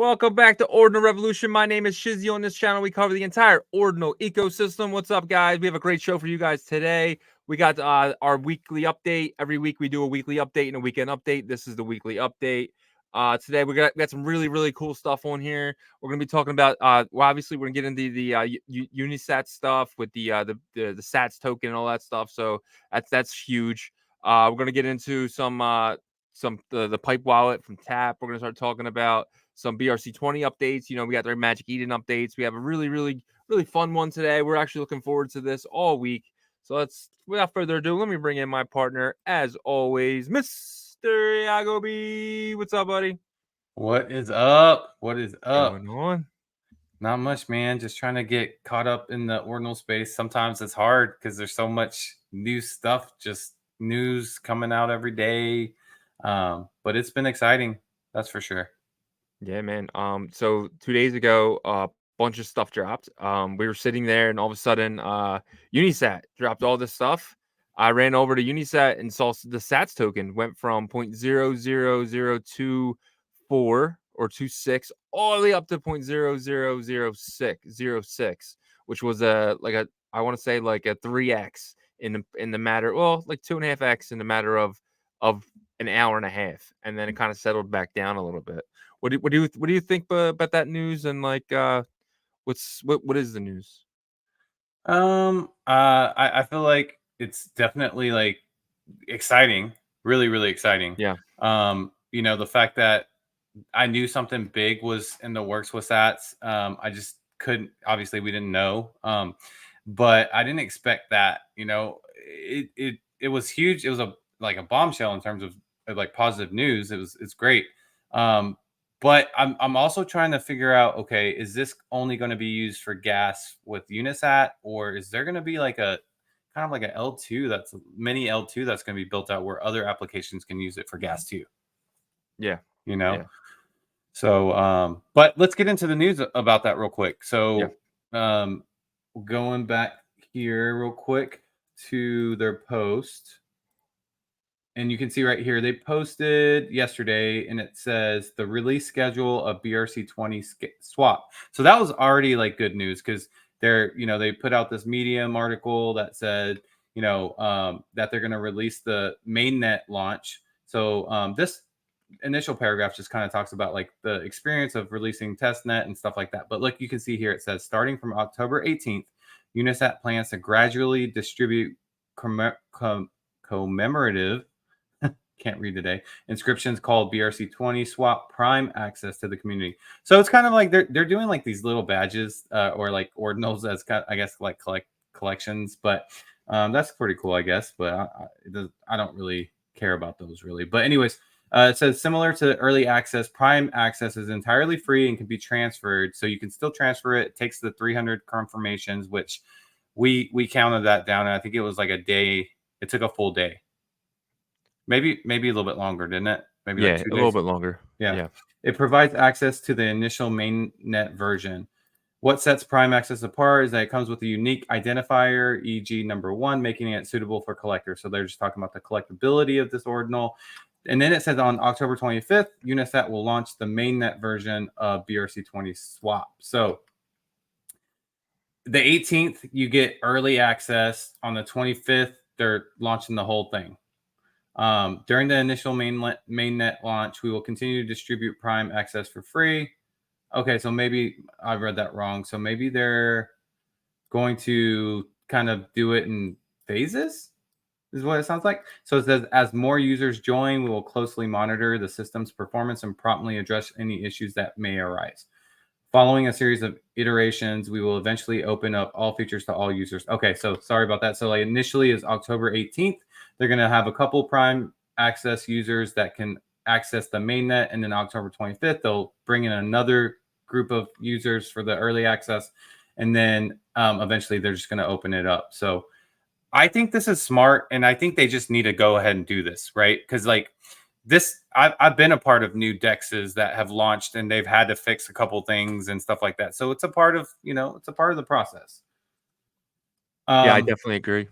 Welcome back to Ordinal Revolution. My name is Shizzy. On this channel, we cover the entire Ordinal ecosystem. What's up, guys? We have a great show for you guys today. We got our weekly update. Every week we do a weekly update and a weekend update. This is the weekly update. Today we got some really cool stuff on here. We're gonna be talking about well, obviously we're gonna get into the Unisat stuff with the Sats token and all that stuff. So that's huge. We're gonna get into some the pipe wallet from Tap. We're gonna start talking about some BRC20 updates. You know, we got their Magic Eden updates. We have a really fun one today. We're actually looking forward to this all week. So without further ado, let me bring in my partner, as always, Mr. Yagobi. What's up, buddy? What is up? What is up? Going on? Not much, man. Just trying to get caught up in the ordinal space. Sometimes it's hard because there's so much new stuff, just news coming out every day. But it's been exciting, that's for sure. Yeah, man. So 2 days ago, a bunch of stuff dropped. We were sitting there, and all of a sudden, Unisat dropped all this stuff. I ran over to Unisat and saw the Sats token went from 0.00024 or 26 all the way up to 0.0000606, which was I want to say like a 3x in the matter, well, like 2.5x in the matter of an hour and a half, and then it kind of settled back down a little bit. What do you think about that news, and like what is the news? I feel like it's definitely like exciting, really exciting. Yeah. The fact that I knew something big was in the works with Sats. I just couldn't. Obviously, we didn't know. But I didn't expect that. It was huge. It was like a bombshell in terms of like positive news. It's great. But I'm also trying to figure out, okay, is this only going to be used for gas with Unisat, or is there going to be like a kind of like a L2 that's mini L2 that's going to be built out where other applications can use it for gas too? Yeah. You know. Yeah. So, but let's get into the news about that real quick. Yeah. So, going back here real quick to their post, and you can see right here, they posted yesterday, and it says the release schedule of BRC20 swap. So that was already like good news because they put out this Medium article that said, that they're going to release the mainnet launch. So this initial paragraph just kind of talks about like the experience of releasing testnet and stuff like that. But look, you can see here it says starting from October 18th, Unisat plans to gradually distribute commemorative can't read today inscriptions called BRC20 swap prime access to the community. So it's kind of like they're doing like these little badges or like ordinals as kind of, I guess, like collections, but that's pretty cool, I guess. But I don't really care about those really. But anyways, it says similar to early access, prime access is entirely free and can be transferred. So you can still transfer it. It takes the 300 confirmations, which we counted that down, and I think it was like a day. It took a full day. Maybe a little bit longer, didn't it? Maybe like 2 days. A little bit longer. Yeah. It provides access to the initial mainnet version. What sets Prime Access apart is that it comes with a unique identifier, e.g. number 1, making it suitable for collectors. So they're just talking about the collectability of this ordinal. And then it says on October 25th, Unisat will launch the mainnet version of BRC20 swap. So the 18th, you get early access. On the 25th, they're launching the whole thing. During the initial mainnet launch, we will continue to distribute Prime access for free. Okay, so maybe I read that wrong. So maybe they're going to kind of do it in phases, is what it sounds like. So it says, as more users join, we will closely monitor the system's performance and promptly address any issues that may arise. Following a series of iterations, we will eventually open up all features to all users. Okay, so sorry about that. So like initially is October 18th. They're going to have a couple Prime access users that can access the mainnet, and then October 25th, they'll bring in another group of users for the early access, and then eventually they're just going to open it up. So I think this is smart, and I think they just need to go ahead and do this, right? Because like this, I've been a part of new dexes that have launched, and they've had to fix a couple things and stuff like that. So it's a part of, it's a part of the process. Yeah, I definitely agree.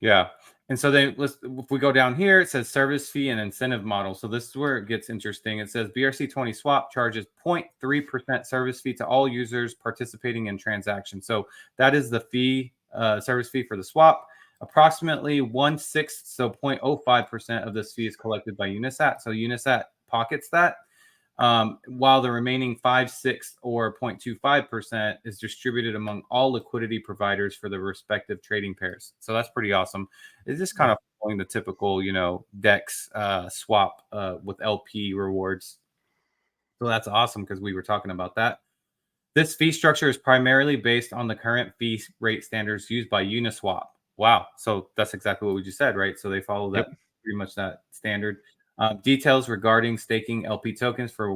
Yeah. And so then if we go down here, it says service fee and incentive model. So this is where it gets interesting. It says BRC20 swap charges 0.3% service fee to all users participating in transactions. So that is the fee, service fee for the swap. Approximately 1/6, so 0.05% of this fee is collected by Unisat. So Unisat pockets that. While the remaining 5/6 or 0.25% is distributed among all liquidity providers for the respective trading pairs. So that's pretty awesome. It's just kind Yeah. of following the typical, DEX swap with LP rewards. So that's awesome because we were talking about that. This fee structure is primarily based on the current fee rate standards used by Uniswap. Wow. So that's exactly what we just said, right? So they follow Yep. that pretty much that standard. Details regarding staking LP tokens for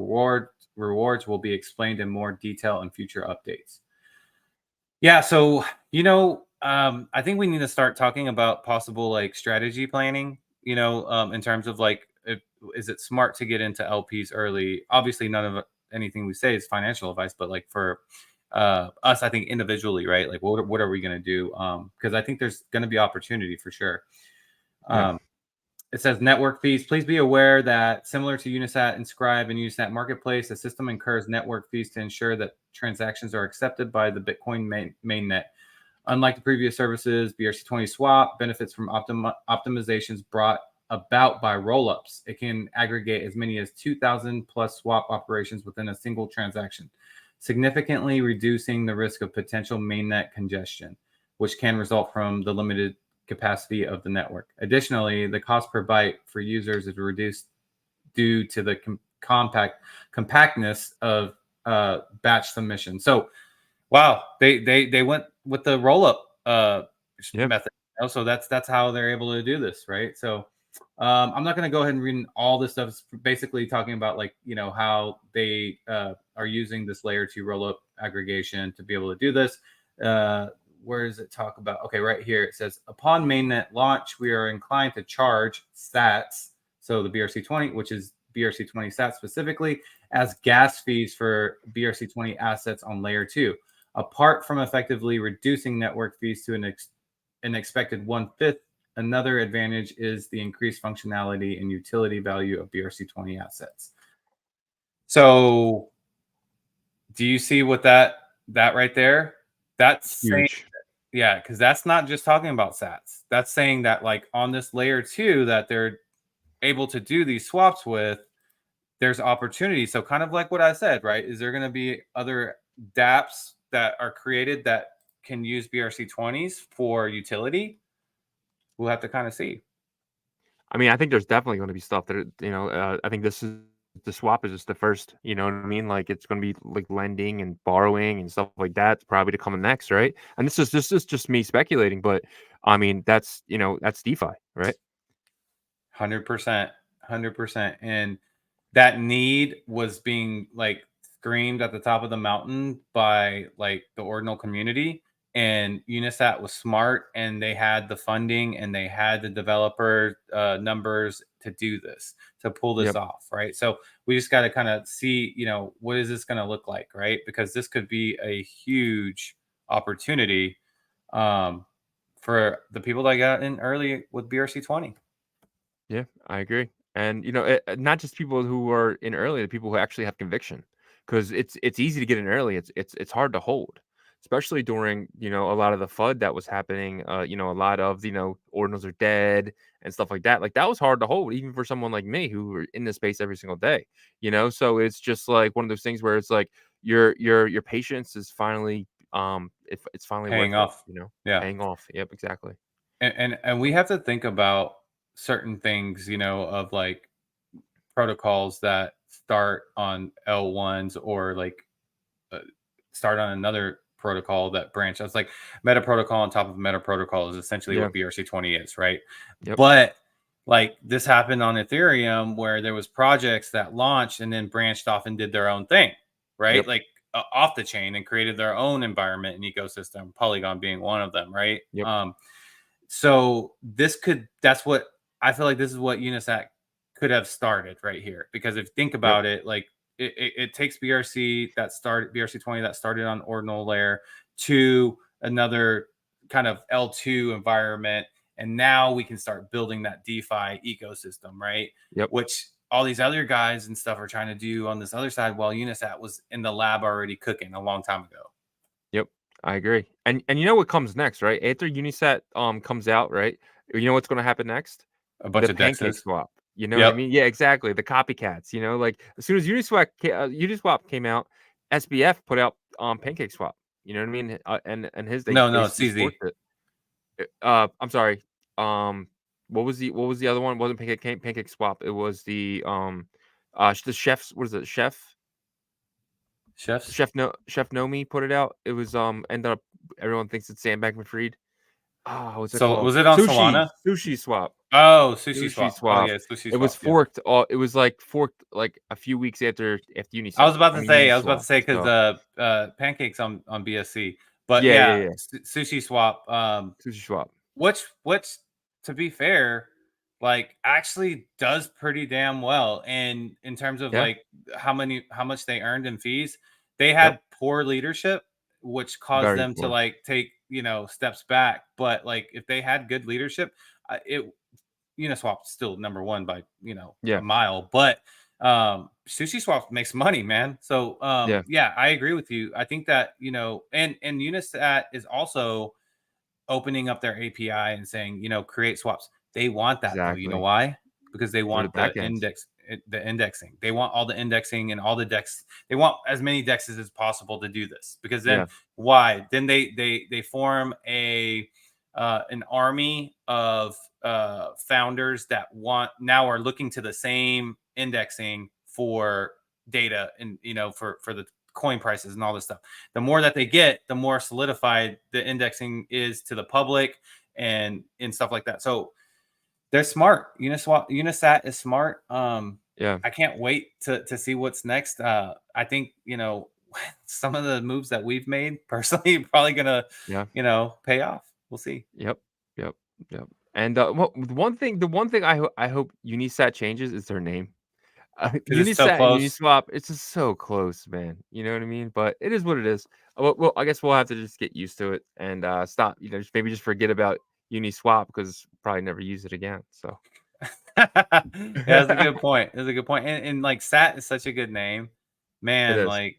rewards will be explained in more detail in future updates. Yeah. So, I think we need to start talking about possible like strategy planning, in terms of like, is it smart to get into LPs early? Obviously, none of anything we say is financial advice, but like for us, I think individually, right? Like, what are we going to do? Because I think there's going to be opportunity for sure. Yeah. Um, it says network fees. Please be aware that similar to Unisat Inscribe and Unisat Marketplace, the system incurs network fees to ensure that transactions are accepted by the Bitcoin mainnet. Unlike the previous services, BRC20 Swap benefits from optimizations brought about by rollups. It can aggregate as many as 2,000 plus swap operations within a single transaction, significantly reducing the risk of potential mainnet congestion, which can result from the limited capacity of the network. Additionally, the cost per byte for users is reduced due to the compactness of batch submission. So, wow, they went with the roll up Yep. method. So that's how they're able to do this, right? So I'm not going to go ahead and read all this stuff. It's basically talking about like how they are using this layer 2 roll up aggregation to be able to do this. Where does it talk about? Okay, right here it says upon mainnet launch, we are inclined to charge sats. So the BRC20, which is BRC20 sats specifically, as gas fees for BRC20 assets on layer 2. Apart from effectively reducing network fees to an expected 1/5, another advantage is the increased functionality and utility value of BRC20 assets. So, do you see what that right there? That's saying, Huge. yeah, because that's not just talking about sats. That's saying that like on this layer 2 that they're able to do these swaps with, there's opportunity. So kind of like what I said, right? Is there going to be other dApps that are created that can use BRC20s for utility? We'll have to kind of see. I mean, I think there's definitely going to be stuff that I think the swap is just the first. You know what I mean? Like it's going to be like lending and borrowing and stuff like that. Probably to come next, right? And this is just me speculating, but I mean that's DeFi, right? 100%. 100%. And that need was being like screamed at the top of the mountain by like the ordinal community, and Unisat was smart and they had the funding and they had the developer numbers to do this, to pull this Yep. off, right? So we just got to kind of see, what is this going to look like, right? Because this could be a huge opportunity um, for the people that got in early with BRC20. Yeah, I agree. And not just people who are in early, the people who actually have conviction, because it's easy to get in early. It's hard to hold, especially during a lot of the FUD that was happening. A lot of ordinals are dead and stuff like that. Like that was hard to hold, even for someone like me who were in this space every single day. So it's just like one of those things where it's like your patience is finally if it's finally Paying worth it. off. Yeah. Paying off. Yep, exactly. And we have to think about certain things, of like protocols that start on L1s or like uh, start on another protocol that branch. It's like meta protocol on top of meta protocol is essentially Yeah. what BRC20 is, right? Yep. But like this happened on Ethereum where there was projects that launched and then branched off and did their own thing, right? Yep. Like off the chain and created their own environment and ecosystem, Polygon being one of them, right? Yep. So that's what I feel like this is what Unisat could have started right here. Because if you think Yep. about it, like it takes BRC20 that started on ordinal layer to another kind of L2 environment. and now we can start building that DeFi ecosystem, right? Yep. Which all these other guys and stuff are trying to do on this other side, while Unisat was in the lab already cooking a long time ago. Yep. I agree. And you know what comes next, right? After Unisat comes out, right? You know what's going to happen next? A bunch The of pancake dexes. swap. You know what I Yep. mean? Yeah, exactly. The copycats. You know, like as soon as Uniswap came out, SBF put out pancake swap. You know what I mean? And his they No, basically CZ. forked it. I'm sorry. Um, what was the other one? It wasn't pancake swap. It was the chef's. What is it? Chefs. Chef Nomi put it out. It was ended up everyone thinks it's Sam Bankman-Fried. Ah, what's it So called? was it on Solana? Sushi swap. Oh, sushi Sushi swap. Oh swap. yeah, sushi It was swap. Yeah. forked. It was like forked like a few weeks after I Unisat. was about I to mean say, I was about to Uniswap. say because So pancakes on BSC, but yeah, yeah, yeah, yeah. sushi swap. Sushi swap. Which to be fair, like actually does pretty damn well. And in terms of Yeah. like how much they earned in fees, they Yep. had poor leadership, which caused Very them to poor. like take steps back. But like if they had good leadership, it Uniswap's still number one by a Yeah. mile. But Sushi Swap makes money, man. So Yeah. yeah, I agree with you. I think that and Unisat is also opening up their API and saying, create swaps. They want that though. You know Exactly. why? Because they For the want back ends. the indexing. They want all the indexing and all the dex. They want as many dexes as possible to do this. Because then Yeah. why? Then they form an army of founders that are looking to the same indexing for data and for the coin prices and all this stuff. The more that they get, the more solidified the indexing is to the public and stuff like that. So they're smart. Unisat is smart. Yeah. I can't wait to see what's next. I think some of the moves that we've made personally probably gonna Yeah. pay off. We'll see. Yep. Yep. Yep. And the one thing I hope Unisat changes is their name. Because it's so Unisat and close. Uniswap, it's just so close, man. You know what I mean? But it is what it is. Well, I guess we'll have to just get used to it and stop. Just maybe just forget about Uniswap because probably never use it again. So Yeah, that's a good point. That's a good point. And like Sat is such a good name, it man. is. Like,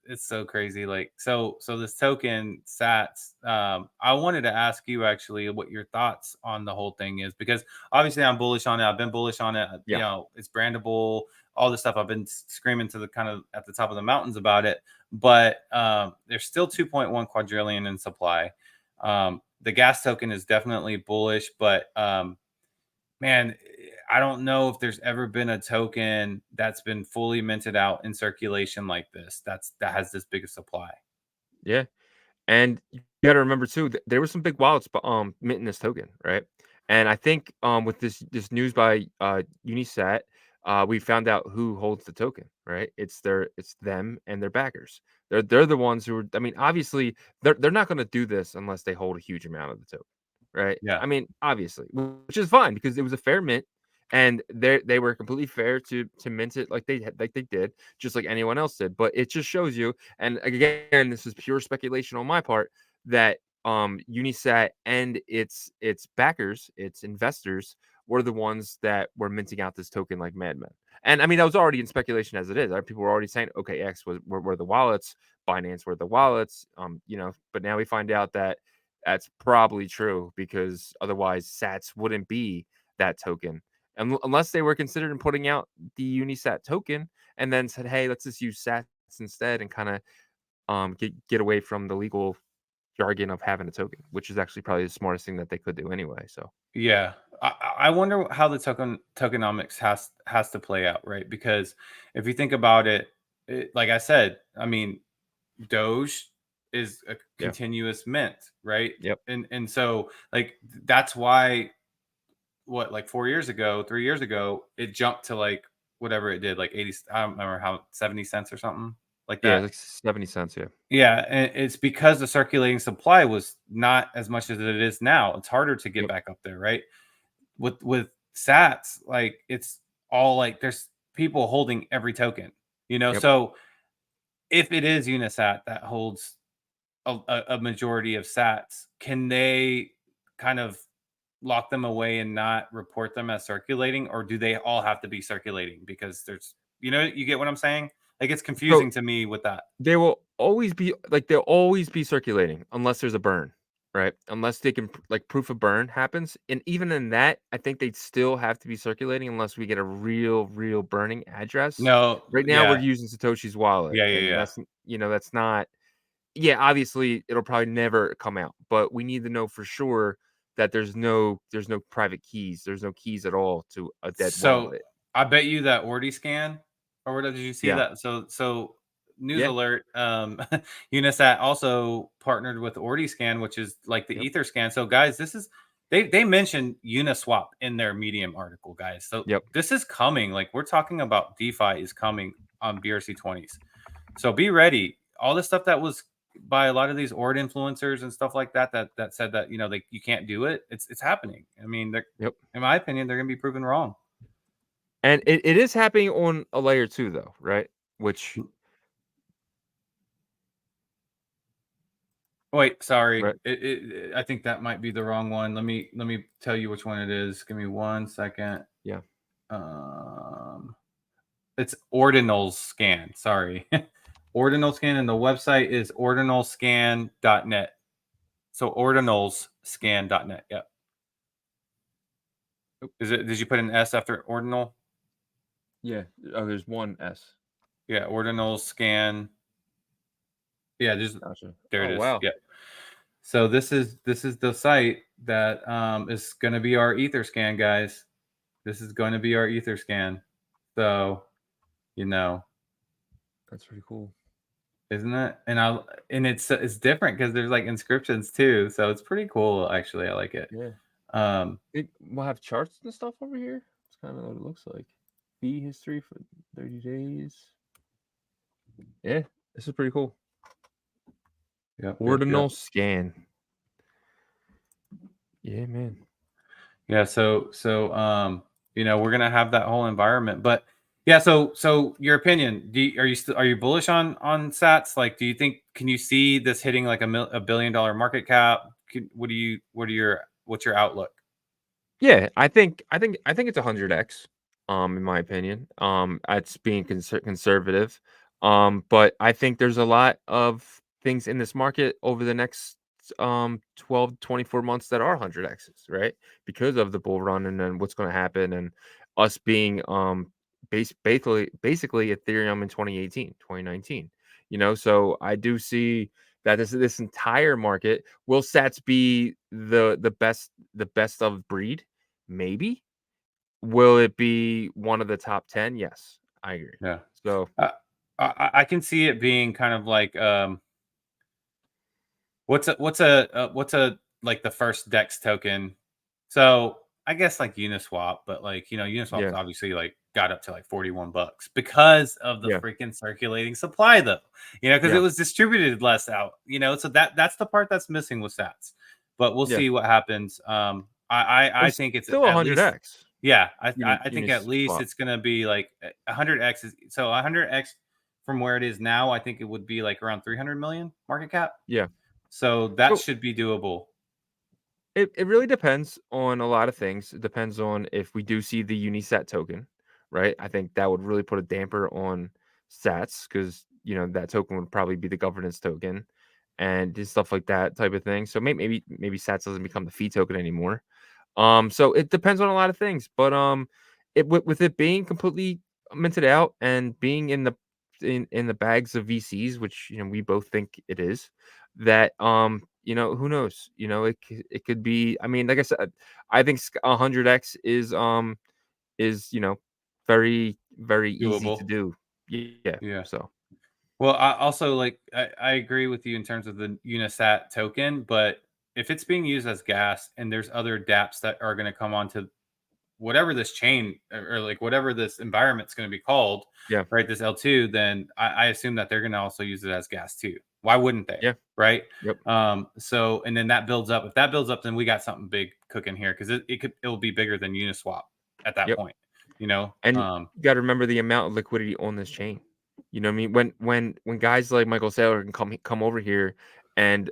it's so crazy. Like, so this token Sats. I wanted to ask you actually what your thoughts on the whole thing is, because obviously I'm bullish on it. I've been bullish on it. Yeah. It's brandable. All this stuff. I've been screaming to the kind of at the top of the mountains about it. But there's still 2.1 quadrillion in supply. The gas token is definitely bullish, but man, I don't know if there's ever been a token that's been fully minted out in circulation like this. That has this big a supply. Yeah. And you gotta remember too, there were some big wallets, but minting this token, right? And I think with this news by Unisat, we found out who holds the token, right? It's them and their backers. They're the ones who are. I mean, obviously, they're not going to do this unless they hold a huge amount of the token, right? Yeah. I mean, obviously, which is fine because it was a fair mint, and they were completely fair to mint it like they did, just like anyone else did. But it just shows you, and again, this is pure speculation on my part, that Unisat and its backers, its investors, were the ones that were minting out this token like madmen. And I mean, that was already in speculation as it is. Right? People were already saying, okay, X were the wallets, Binance were the wallets, but now we find out that that's probably true because otherwise Sats wouldn't be that token. Unless they were considering putting out the Unisat token and then said, hey, let's just use Sats instead and kind of get away from the legal jargon of having a token, which is actually probably the smartest thing that they could do anyway. So Yeah. I wonder how the tokenomics has to play out, right? Because if you think about it, like I said, I mean, Doge is a yeah, continuous mint, right? yep, And so like that's why what, like 4 years ago, 3 years ago, it jumped to like whatever it did, like 80, I don't remember how, 70 cents or something like yeah, that. like 70 cents. Yeah, Yeah, and it's because the circulating supply was not as much as it is now. It's harder to get yep, back up there, right? With Sats, like it's all like there's people holding every token, yep, So if it is Unisat that holds a majority of Sats, can they kind of lock them away and not report them as circulating, or do they all have to be circulating? Because there's, you get what I'm saying? Like it's So confusing to me with that. they will always be like they'll always be circulating unless there's a burn, right? Unless they can like proof of burn happens, and even in that, I think they'd still have to be circulating unless we get a real burning address. No, Right now, we're yeah, using Satoshi's wallet, yeah, yeah, and yeah. that's not. Yeah, obviously, it'll probably never come out, but we need to know for sure that there's no private keys. There's no keys at all to a dead So wallet. I bet you that Ordi scan or whatever. Did you see Yeah. that? So news Yeah. alert. Unisat also partnered with Ordi scan, which is like the Yep. Ether scan. So guys, this is they mentioned Uniswap in their Medium article, guys. So Yep. this is coming. Like we're talking about DeFi is coming on BRC20s. So be ready. All the stuff that was by a lot of these Ord influencers and stuff like that that said that you can't do it. It's happening. I mean, Yep. in my opinion, they're gonna be proven wrong. And it is happening on a layer 2 though, right? Which Wait, sorry. right? I think that might be the wrong one. Let me tell you which one it is. Give me 1 second. Yeah. Um, it's Ordinal Scan. Sorry, Ordinal Scan, and the website is ordinalscan.net. So ordinalscan.net. Yep. Is it? Did you put an S after ordinal? Yeah. Oh, there's one S. Yeah, ordinal scan. Yeah, Gotcha. there it Oh, is. wow. Yeah. So this is the site that is going to be our ether scan, guys. This is going to be our ether scan. So, you know, That's pretty cool. isn't it? And it's different because there's like inscriptions too. So it's pretty cool actually. I like it. Yeah. Um, We'll have charts and stuff over here. It's kind of what it looks like. Fee history for 30 days. Yeah, this is pretty cool. yep. Ordinal scan. Yeah, man. Yeah, we're gonna have that whole environment. But yeah, so your opinion, are you bullish on Sats? Like, do you think, can you see this hitting like $1 billion market cap? What's your outlook? Yeah, I think it's 100x. In my opinion, it's being conservative. But I think there's a lot of things in this market over the next 12 24 months that are 100x's, right? Because of the bull run and then what's going to happen and us being basically Ethereum in 2018, 2019. So I do see that this entire market will Sats be the best of breed? Maybe. Will it be one of the top 10? Yes, I agree. Yeah. So, Uh, I can see it being kind of like what's a like the first Dex token. So I guess like Uniswap, but like Uniswap's yeah, obviously like got up to like $41 because of the yeah, freaking circulating supply, though. Because it yeah. was distributed less out. So that's the part that's missing with Sats. But we'll Yeah. see what happens. I It's think it's still at least, 100x. yeah. I think at least Uniswap. it's gonna be like 100x. So 100x from where it is now. I think it would be like around 300 million market cap. Yeah. So that So should be doable. it really depends on a lot of things. It depends on if we do see the Unisat token, right? I think that would really put a damper on Sats because that token would probably be the governance token and just stuff like that type of thing. So maybe Sats doesn't become the fee token anymore. So it depends on a lot of things, but with it being completely minted out and being in the bags of VCs, which we both think it is, that who knows? It could be. I mean, like I said, I think 100x is very very easy to Doable. do. Yeah. Yeah. So Well, I also like I agree with you in terms of the Unisat token, but if it's being used as gas and there's other dApps that are going to come onto whatever this chain or like whatever this environment's going to be called, yeah, right? This L2, then I assume that they're going to also use it as gas too. Why wouldn't they? yeah, Right. yep, So and then that builds up. If that builds up, then we got something big cooking here because it'll be bigger than Uniswap at that yep. point. You know. And you got to remember the amount of liquidity on this chain. You know what I mean? When guys like Michael Saylor can come over here and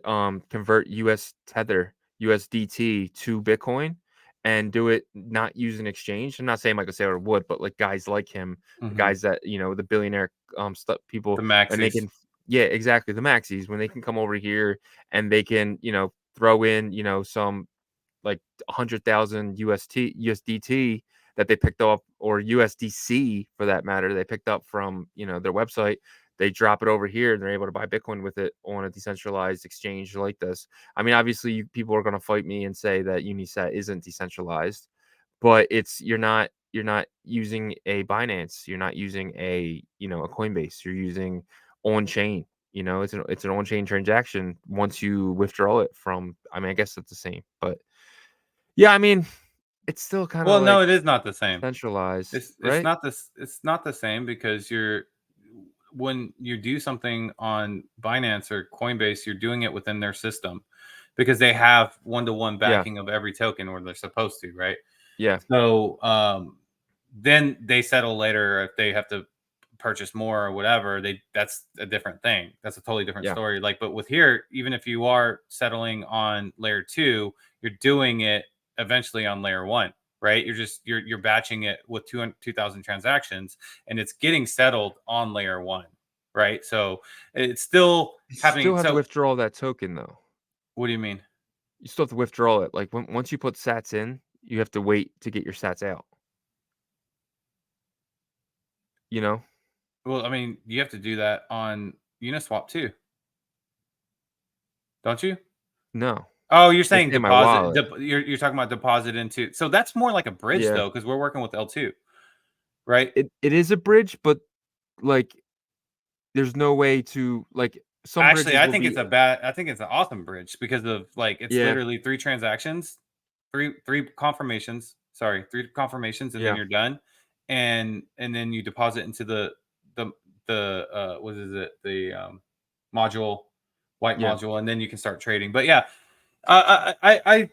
convert US Tether USDT to Bitcoin and do it not use an exchange. I'm not saying Michael Saylor would, but like guys like him, the guys that the billionaire stuff people, The when they maxis. can, yeah, exactly, the maxis, when they can come over here and they can throw in some like 100,000 USDT that they picked up, or USDC for that matter, they picked up from their website. They drop it over here and they're able to buy Bitcoin with it on a decentralized exchange like this. I mean, obviously, people are going to fight me and say that Unisat isn't decentralized, but you're not using a Binance, you're not using a a Coinbase, you're using on chain. It's an on chain transaction once you withdraw it from. I mean, I guess it's the same, but yeah, I mean, it's still kind of Well, no, like it is not the same. centralized, It's right? not this. It's not the same because when you do something on Binance or Coinbase, you're doing it within their system because they have one-to-one Yeah, backing of every token, or they're supposed to, right? yeah, So then they settle later if they have to purchase more or whatever. That's a different thing. That's a totally different yeah. story. Like, but with here, even if you are settling on layer 2, you're doing it eventually on layer 1, right? You're batching it with 2,000 transactions, and it's getting settled on layer 1, right? So it's still You happening. still have to So withdraw that token though. what do you mean? You still have to withdraw it. Like once you put sats in, you have to wait to get your sats out. You know? Well, I mean, you have to do that on Uniswap too, don't you? No. Oh, you're It's saying in my deposit. wallet. You're talking about deposit into. So that's more like a bridge Yeah. though, because we're working with L2, right? It is a bridge, but like there's no way to like some Actually, bridges I will think be. it's a bad. I think it's an awesome bridge because of like it's Yeah. literally three transactions, three confirmations. Sorry, three confirmations, and then Yeah. you're done, and then you deposit into the what is it, the module, white Yeah. module, and then you can start trading. But yeah, I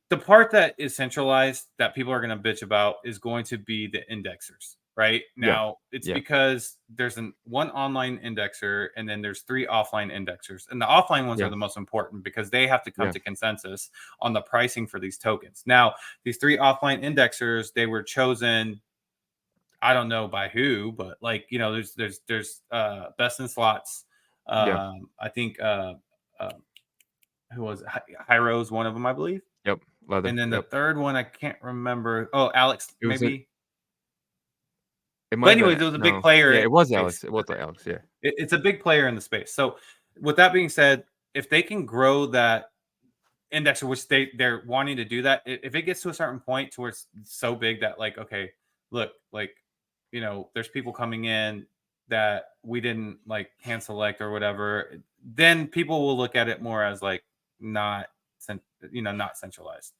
the part that is centralized that people are going to bitch about is going to be the indexers. Right Yeah. now, it's Yeah. because there's one online indexer and then there's three offline indexers, and the offline ones are Yeah. the most important because they have to come Yeah. to consensus on the pricing for these tokens. Now, these three offline indexers, they were chosen, I don't know by who, but like there's best in slots. Yeah. I think uh, who was it? Hyro's one of them, I believe. Yep. And Leather. then the Yep. third one, I can't remember. Oh, Alex, It was maybe. it might But have been anyways, it was a big no. player Yeah, in it was the space. Alex. It was Alex, yeah. It's a big player in the space. So, with that being said, if they can grow that index, which they're wanting to do that, if it gets to a certain point to where it's so big that like, okay, look, like, there's people coming in that we didn't like hand select or whatever, then people will look at it more as like not, not centralized.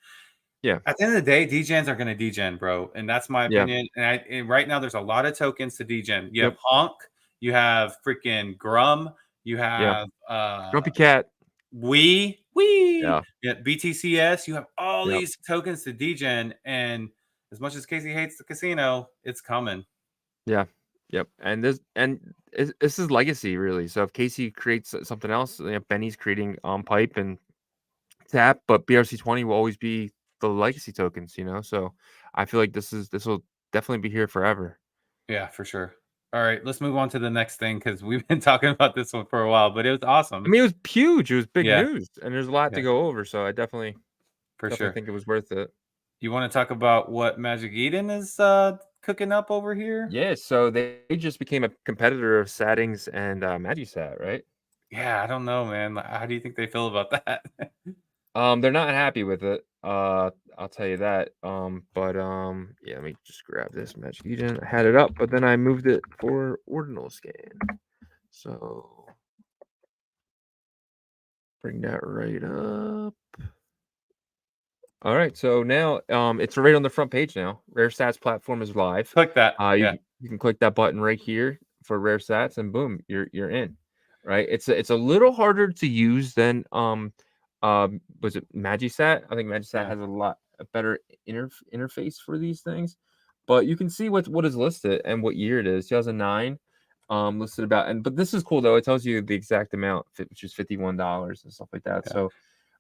Yeah. At the end of the day, degens are going to degen, bro, and that's my Yeah. opinion. And right now, there's a lot of tokens to degen. You have Yep. Honk, you have freaking Grum, you Yeah. have Grumpy cat. we Yeah. yeah, BTCS. You have all Yep. these tokens to degen, and as much as Casey hates the casino, it's coming. Yeah. Yep. This is legacy really. So if Casey creates something else, Benny's creating pipe and tap, but BRC20 will always be the legacy tokens. So I feel like this will definitely be here forever. Yeah, for sure. All right, let's move on to the next thing because we've been talking about this one for a while, but it was I awesome. mean, it was huge. It was big Yeah, news, and there's a lot to yeah, go over. So I definitely for definitely sure. think it was worth it. You want to talk about what Magic Eden is cooking up over here? Yeah, so they just became a competitor of Sattings and Magisat, right? Yeah, I don't know, man. How do you think they feel about that? They're not happy with it. I'll tell you that. But yeah, let me just grab this Magic Eden. I had it up, but then I moved it for Ordinal scan. So bring that right up. All right, so now it's right on the front page now. Rare Stats platform is live. Click that. Yeah, You can click that button right here for Rare Stats, and boom, you're in. Right? It's a little harder to use than was it Magisat? I think Magisat yeah, has a better interface for these things, but you can see what is listed and what year it is. 2009, listed about, but this is cool though. It tells you the exact amount, which is $51 and stuff like that. yeah. So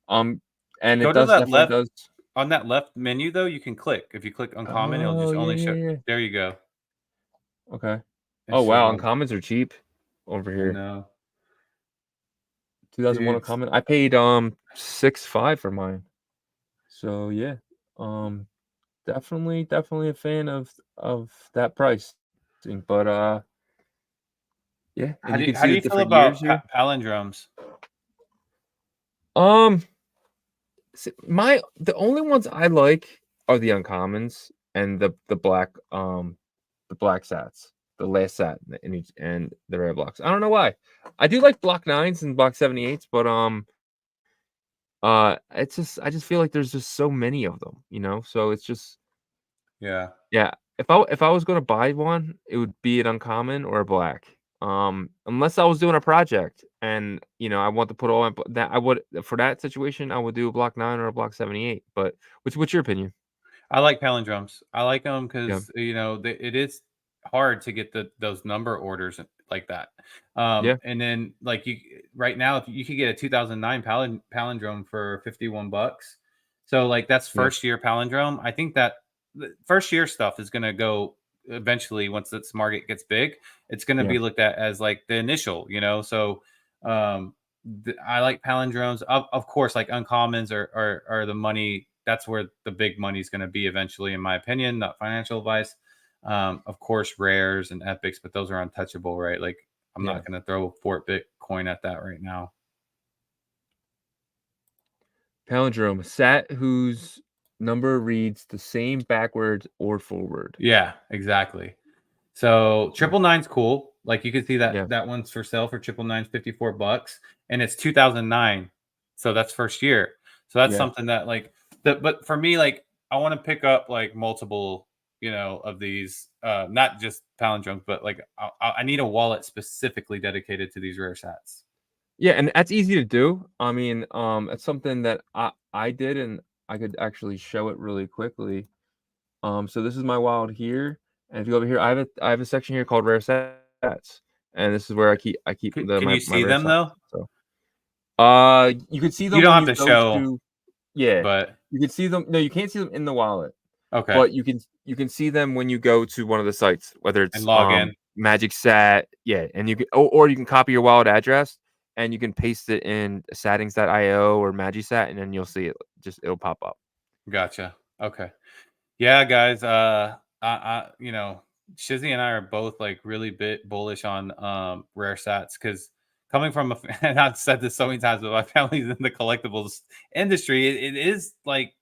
um, and it Go to does that definitely left. does. on that left menu though, you can click. If you click uncommon, it'll Oh, just yeah, only show. yeah, yeah. There you go. Okay. It Oh, shows wow, all. uncommons are cheap over I here. know, 2001 dudes. uncommon. I paid 6.5 for mine. So yeah. Um definitely a fan of that price. But yeah, and you can How see do the you feel different years about here. palindromes? Um the only ones I like are the uncommons and the black sats, the last sat in each and the rare blocks. I don't know why. I do like block 9s and block 78s, but it's just I just feel like there's just so many of them, you know? So it's just Yeah. yeah, if I was gonna buy one, it would be an uncommon or a black. Unless I was doing a project and I want to put all that I would for that situation I would do a block 9 or a block 78. But what's your opinion? I like palindromes. I like them Yeah, because it is hard to get those number orders like that. yeah, And then like you right now, if you could get a 2009 palindrome for $51, so like that's yeah, first year palindrome. I think that the first year stuff is going to go eventually once this market gets big. It's going to yeah, be looked at as like the initial, So um, I like palindromes. Of course, like uncommons are the money. That's where the big money is going to be eventually, in my opinion. Not financial advice. Of course, rares and epics, but those are untouchable, right? Like I'm yeah. not going to throw Fort Bitcoin at that right now. Palindrome, sat whose number reads the same backwards or forward. Yeah, exactly. So Yeah, triple nine's cool. Like you can see yeah, that one's for sale for triple nine, $54, and it's 2009. So that's first year. So that's yeah. something that like but for me, like I want to pick up like multiple, of these, not just palindromes, but like I need a wallet specifically dedicated to these rare sats. Yeah, and that's easy to do. I mean, it's something that I did, and I could actually show it really quickly. So this is my wallet here, and if you go over here, I have a section here called rare sats, and this is where I keep Can you my see rare them sats. though? So, you can see You them don't when have you to go show, to yeah, but you can see them. No, you can't see them in the wallet, okay, but you can see them when you go to one of the sites, whether and it's log in. Magic Sat, yeah, and you can or you can copy your wallet address and you can paste it in settings.io or Magisat, and then you'll see it. Just it'll pop up. Gotcha. Okay. Yeah, guys. Shizzy and I are both like really bit bullish on rare sats because coming from and I've said this so many times, but my family's in the collectibles industry. It is like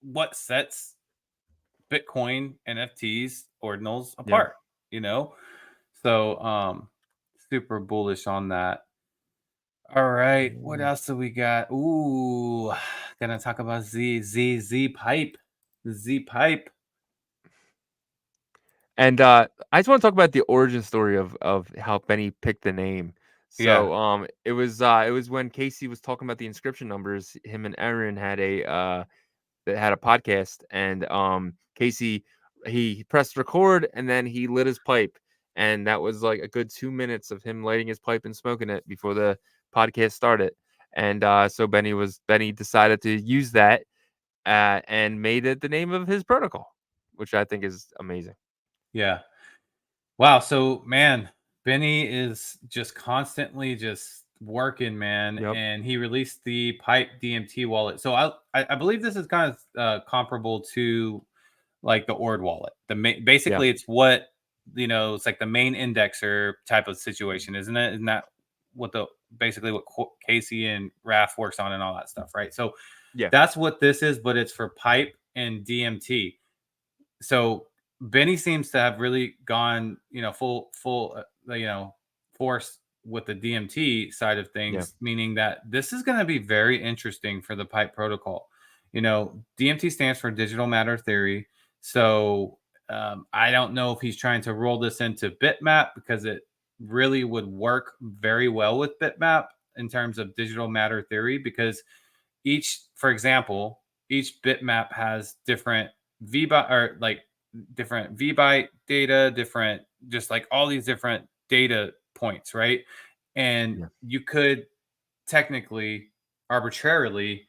what sets Bitcoin, NFTs, ordinals Yeah. apart. You know, so super bullish on that. All right, what Mm. else do we got? Ooh, gonna talk about Z pipe, Z pipe. And I just want to talk about the origin story of how Benny picked the name. Yeah. So it was when Casey was talking about the inscription numbers. Him and Aaron had a that had a podcast, and Casey he pressed record and then he lit his pipe, and that was like a good 2 minutes of him lighting his pipe and smoking it before the podcast started. And so Benny decided to use that and made it the name of his protocol, which I think is amazing. Yeah. Wow. So, man, Benny is just constantly just working, man. Yep. And he released the Pipe DMT wallet. So, I believe this is kind of comparable to like the Ord wallet. Yeah. Basically, it's what it's like the main indexer type of situation, isn't it? Isn't that what the basically what Casey and Raf works on and all that stuff, right? So, Yeah. that's what this is, but it's for Pipe and DMT. So Benny seems to have really gone, full, force with the DMT side of Yeah. things, meaning that this is going to be very interesting for the pipe protocol. DMT stands for digital matter theory. So I don't know if he's trying to roll this into bitmap because it really would work very well with bitmap in terms of digital matter theory because for example, each bitmap has different VByte or like different VByte data, different, just like all these different data points, right? And Yeah. you could technically arbitrarily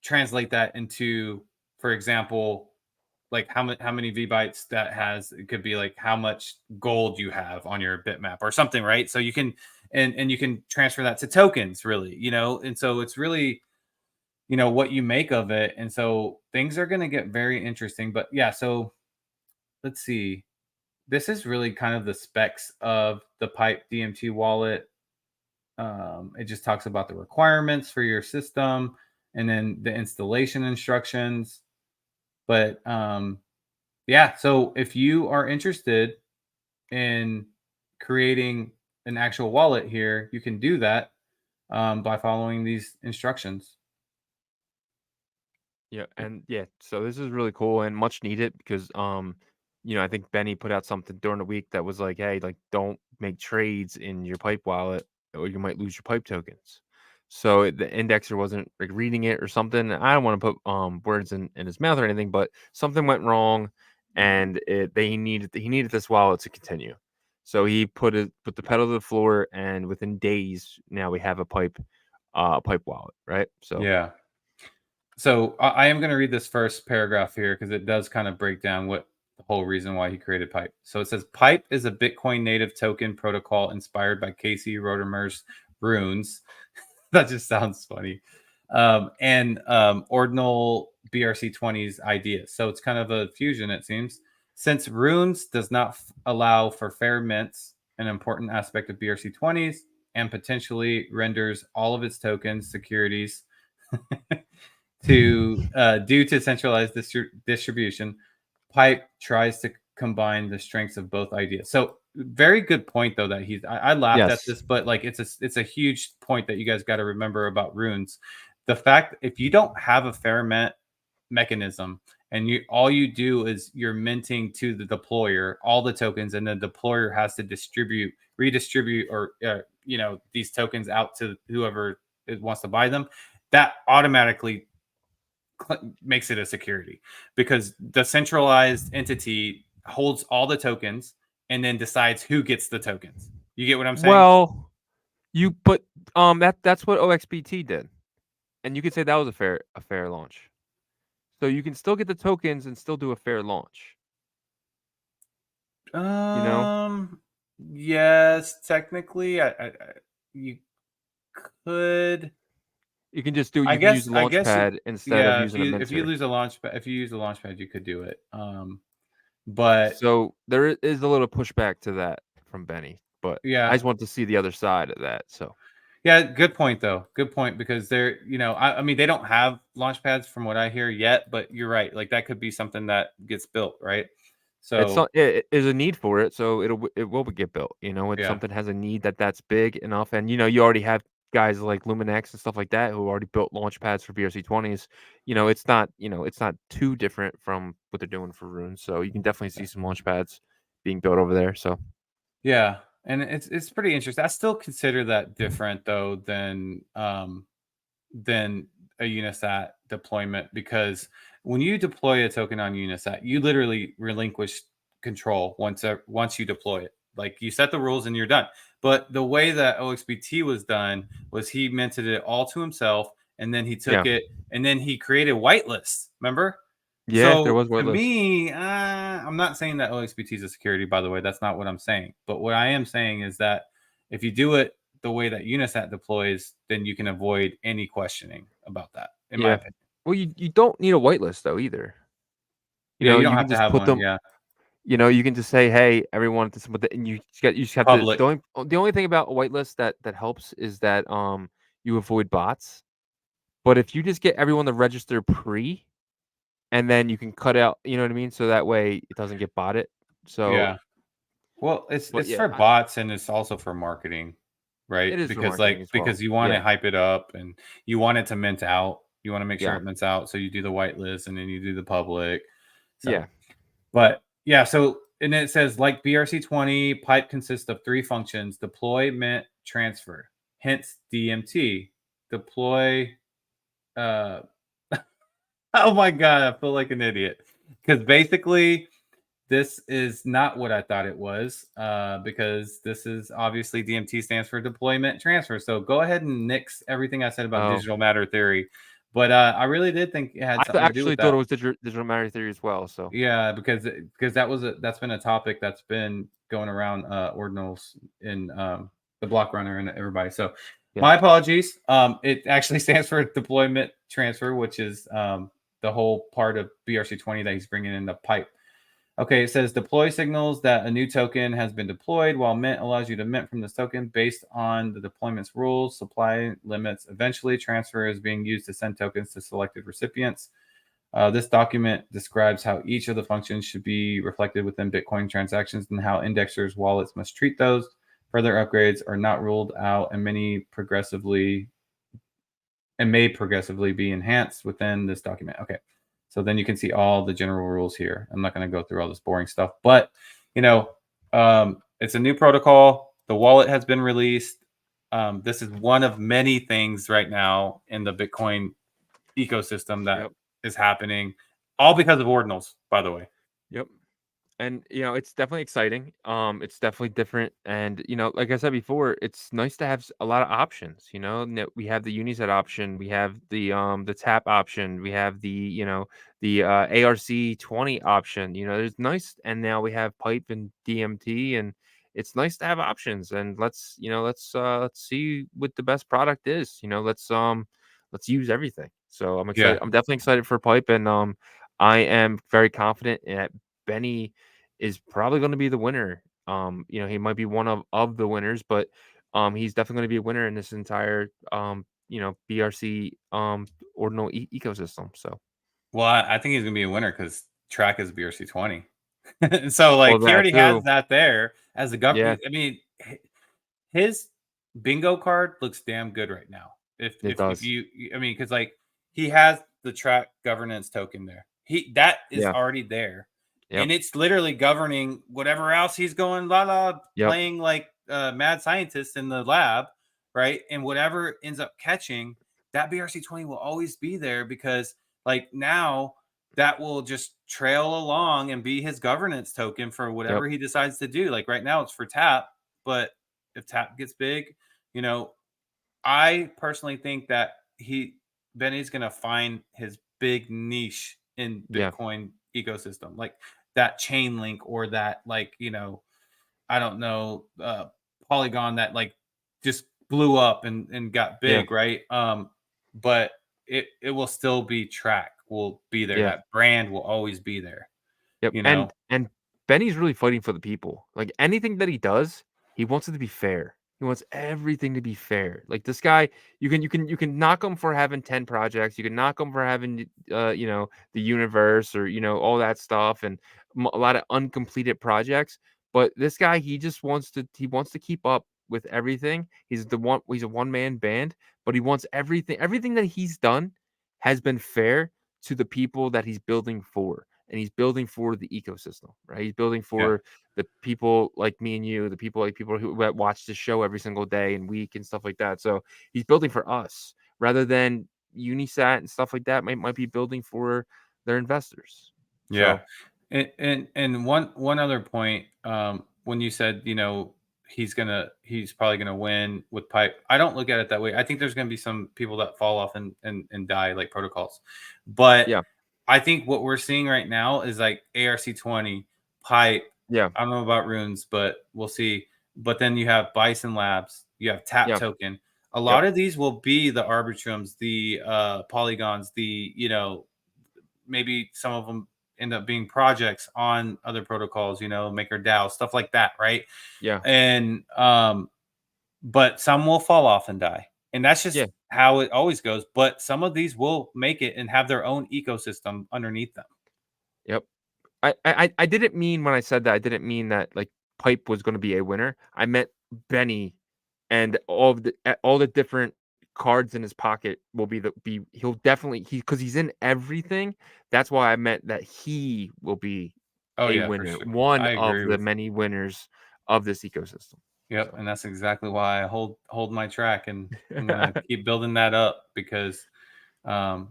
translate that into for example, like how many V bytes that has. It could be like how much gold you have on your bitmap or something, right? So you can and you can transfer that to tokens, really, and so it's really what you make of it, and so things are going to get very interesting. But yeah, so let's see. This is really kind of the specs of the Pipe DMT wallet. It just talks about the requirements for your system and then the installation instructions. But yeah, so if you are interested in creating an actual wallet here, you can do that by following these instructions. Yeah, and yeah, so this is really cool and much needed because I think Benny put out something during the week that was like, hey, like don't make trades in your pipe wallet or you might lose your pipe tokens. So the indexer wasn't like reading it or something. I don't want to put words in his mouth or anything, but something went wrong and he needed this wallet to continue. So he put the pedal to the floor and within days now we have a pipe wallet, right? So Yeah. So I am going to read this first paragraph here because it does kind of break down what the whole reason why he created Pipe. So it says Pipe is a Bitcoin native token protocol inspired by Casey Rodermer's runes. That just sounds funny. And Ordinal BRC20's ideas. So it's kind of a fusion, it seems. Since runes does not allow for fair mints, an important aspect of BRC20s, and potentially renders all of its tokens securities to due to centralized distribution, Pipe tries to combine the strengths of both ideas. So very good point though that I laughed at yes. this, but like it's a huge point that you guys got to remember about runes. The fact if you don't have a fair mechanism and all you do is you're minting to the deployer all the tokens and the deployer has to redistribute or these tokens out to whoever wants to buy them, that automatically makes it a security because the centralized entity holds all the tokens and then decides who gets the tokens. You get what I'm saying? Well, that's what OXBT did. And you could say that was a fair launch. So you can still get the tokens and still do a fair launch. You know? Yes, technically, you could. You can use the I launch guess, pad instead of yeah. using a If you minter. lose a launch pad, if you use the launch pad, you could do it. But So there is a little pushback to that from Benny, but I yeah, just want to see the other side of that. So yeah, good point though. Good point because I mean, they don't have launch pads from what I hear yet, but you're right. Like that could be something that gets built, right? So it is a need for it, so it will get built. When yeah, something has a need that's big enough, and you already have guys like Luminex and stuff like that who already built launch pads for BRC20s. It's not too different from what they're doing for runes. So you can definitely see some launch pads being built over there. So yeah, and it's pretty interesting. I still consider that different though than a Unisat deployment because when you deploy a token on Unisat, you literally relinquish control once you deploy it. Like you set the rules and you're done. But the way that OXBT was done was he minted it all to himself, and then he yeah, took it and then he created whitelists. Remember? yeah, there So was to whitelist. me, I'm not saying that OXBT is a security. By the way, that's not what I'm saying. But what I am saying is that if you do it the way that Unisat deploys, then you can avoid any questioning about that, in my Yeah. opinion. Well, you don't need a whitelist though either. Yeah, you don't You can have to just have put one. them. Yeah, You can just say, "Hey, everyone," and you just have to. public. The only thing about a whitelist that helps is that you avoid bots. But if you just get everyone to register pre, and then you can cut out, you know what I mean, so that way it doesn't get botted. So, Yeah. Well, but it's yeah, for bots and it's also for marketing, right? it is for marketing as Because well. you want to Yeah, hype it up and you want it to mint out. You want to make sure yeah, it mints out, so you do the whitelist and then you do the public. yeah. So but yeah, so and then it says like BRC20, pipe consists of three functions: deploy, mint, transfer. Hence DMT. Deploy. Uh, oh my god, I feel like an idiot because basically this is not what I thought it was. Because this is obviously DMT stands for deployment transfer. So go ahead and nix everything I said about Oh, digital matter theory. But I really did think it had something to do actually with thought it that. was digital matter theory as well. So Yeah, because that's been a topic that's been going around ordinals in the block runner and everybody. So yeah, my apologies. It actually stands for deployment transfer, which is the whole part of BRC20 that he's bringing in the pipe. Okay, it says deploy signals that a new token has been deployed, while mint allows you to mint from this token based on the deployment's rules, supply limits. Eventually, transfer is being used to send tokens to selected recipients. This document describes how each of the functions should be reflected within Bitcoin transactions and how indexers' wallets must treat those. Further upgrades are not ruled out, and may progressively be enhanced within this document. Okay, so then you can see all the general rules here. I'm not going to go through all this boring stuff, but it's a new protocol. The wallet has been released. This is one of many things right now in the Bitcoin ecosystem that yep, is happening, all because of ordinals, by the way. yep. And it's definitely exciting. It's definitely different, and like I said before, it's nice to have a lot of options. We have the Unisat option, we have the tap option, we have the ARC20 option. There's nice, and now we have pipe and DMT, and it's nice to have options. And let's see what the best product is. Let's use everything. So I'm excited. Yeah. I'm definitely excited for pipe, and I am very confident that Benny is probably going to be the winner. He might be one of the winners, but he's definitely going to be a winner in this entire BRC ordinal ecosystem. So, Well, I think he's gonna be a winner because Trac is BRC20. So well, like he that already has too. that there as a Yeah, government. I mean, his bingo card looks damn good right now. it If does. I mean, because like he has the Trac governance token there. That is Yeah. already there, Yep. and it's literally governing whatever else he's going la la Yep. playing like mad scientist in the lab, right? And whatever ends up catching, that BRC20 will always be there because like now that will just trail along and be his governance token for Yep. whatever he decides to do. Like right now it's for tap, but if tap gets big, you know, I personally think that Benny's gonna find his big niche in Yeah. Bitcoin ecosystem, like that chain link or that like I don't know Polygon that like just blew up and got Yeah. big, right? But it will still be Track will be there. Yeah. That brand will always be there. Yep, You know? and Benny's really fighting for the people. Like, anything that he does, he wants it to be fair. He wants everything to be fair. Like, this guy, you can knock him for having 10 projects, you can knock him for having, the universe, or, all that stuff, and a lot of uncompleted projects, but this guy, he wants to keep up with everything. He's a one-man band, but he wants everything that he's done has been fair to the people that he's building for, and he's building for the ecosystem, right? He's building Yeah. for the people like me and you, the people who watch the show every single day and week and stuff like that. So he's building for us rather than Unisat and stuff like that might be building for their investors. Yeah. So And one other point, when you said, he's probably gonna win with pipe. I don't look at it that way. I think there's gonna be some people that fall off and die like protocols. But yeah, I think what we're seeing right now is like ARC20, pipe. yeah, I don't know about runes, but we'll see. But then you have Bison Labs, you have Tap yeah, Token. A yep, lot of these will be the arbitrums, the polygons, the maybe some of them end up being projects on other protocols, MakerDAO, stuff like that, right? yeah, And but some will fall off and die. And that's just yeah, how it always goes. But some of these will make it and have their own ecosystem underneath them. yep. I didn't mean, when I said that, I didn't mean that like Pipe was going to be a winner. I meant Benny, and all the different cards in his pocket will be he'll definitely because he's in everything. That's why I meant that he will be Oh a yeah, for winner, sure. one I of agree the with many winners of this ecosystem. Yep, So and that's exactly why I hold my track and I'm gonna keep building that up because um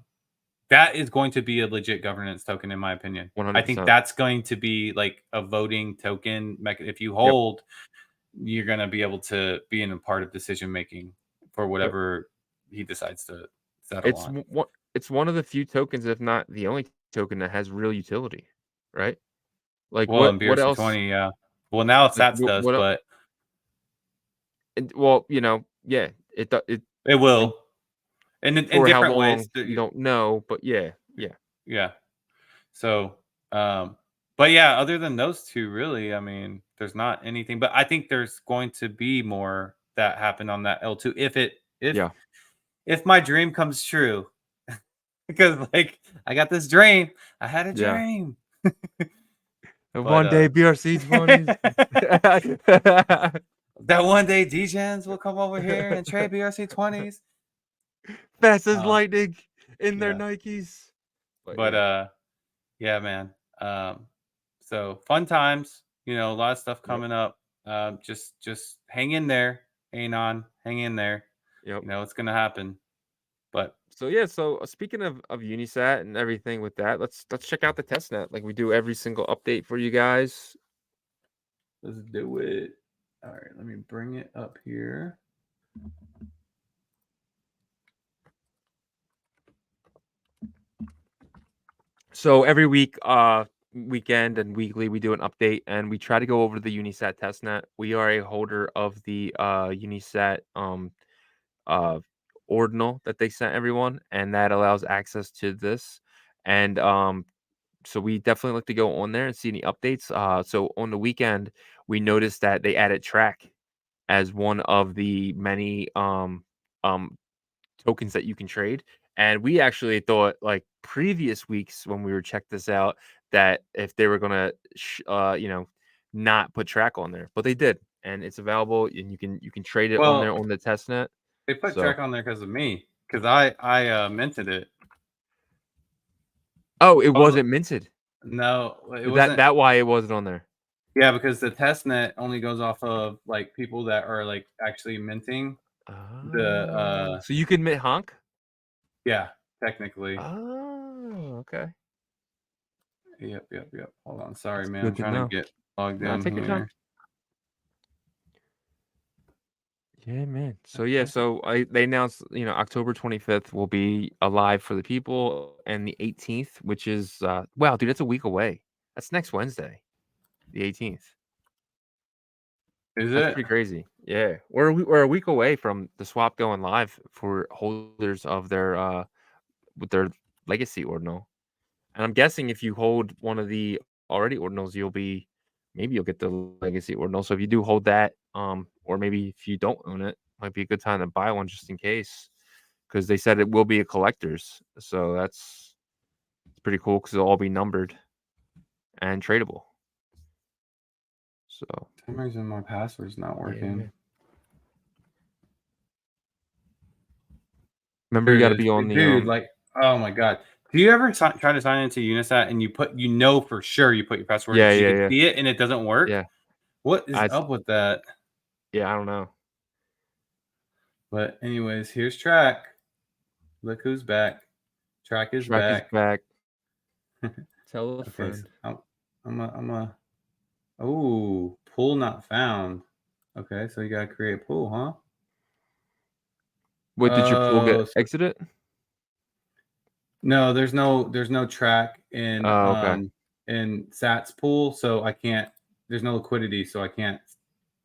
that is going to be a legit governance token, in my opinion. I think 100%. that's going to be like a voting token. If you Yep. hold, you're going to be able to be in a part of decision making for Yep. whatever he decides to settle It's on. it's one of the few tokens, if not the only token that has real utility, right? Like Well, in what else? BRC20, yeah. Well, now Like Sats does, what? but Well, yeah, it it and will in for how different ways. long you don't know, but yeah, Yeah. So, but yeah, other than those two, really, I mean, there's not anything. But I think there's going to be more that happen on that L2 yeah. if my dream comes true. Because like I got this dream. I had a Yeah. dream. And But one day BRC20s. that one day DGens will come over here and trade BRC20s. Fast as lightning in their Yeah. Nikes. But But yeah. yeah, man. So fun times, a lot of stuff Yep. coming up. Just hang in there, Anon, hang in there. Yep. It's gonna happen. But So yeah, so speaking of Unisat and everything with that, let's check out the testnet like we do every single update for you guys. let's do it. All right, let me bring it up here. So every week, weekend and weekly, we do an update and we try to go over the Unisat testnet. We are a holder of the Unisat uh ordinal that they sent everyone, and that allows access to this. And so we definitely like to go on there and see any updates. So on the weekend, we noticed that they added Trac as one of the many um tokens that you can trade. And we actually thought, like previous weeks when we were check this out, that if they were gonna, not put Trac on there, but they did, and it's available, and you can trade it on Well, there on the testnet. they put So, track on there because of me, because I minted it. oh, it Oh wasn't minted. no, it That wasn't. that why it wasn't on there. Yeah, because the test net only goes off of like people that are like actually minting the Oh, so you can mint honk. yeah, technically. Oh, okay. Yep. Hold on. Sorry, That's man. I'm good to trying to know. get logged No, in take your time. here. Yeah, man. So yeah, so they announced, October 25th will be alive for the people, and the 18th, which is wow, dude, that's a week away. That's next Wednesday, the 18th. Is That's it? pretty crazy. Yeah, we're a week away from the swap going live for holders of their with their legacy ordinal. And I'm guessing if you hold one of the already ordinals, maybe you'll get the legacy ordinal. So if you do hold that, or maybe if you don't own it, might be a good time to buy one just in case, because they said it will be a collector's. So it's pretty cool because it'll all be numbered and tradable. So For some reason my password's not yeah, working. man. Remember, There you it got to is. be on the Dude, like, oh my god. Do you ever try to sign into Unisat and for sure you put your password Yeah, because you yeah, can yeah, see it and it doesn't work? yeah. What is I up with that? Yeah, I don't know. But anyways, here's Track. Look who's back. Track is Track is back. back. Tell a Okay, so friend. I'm a oh, pool not found. Okay, so you gotta create a pool, huh? What did your pool get Oh, so exited? no, there's no track Oh, okay. in Sat's pool, so I can't. There's no liquidity, so I can't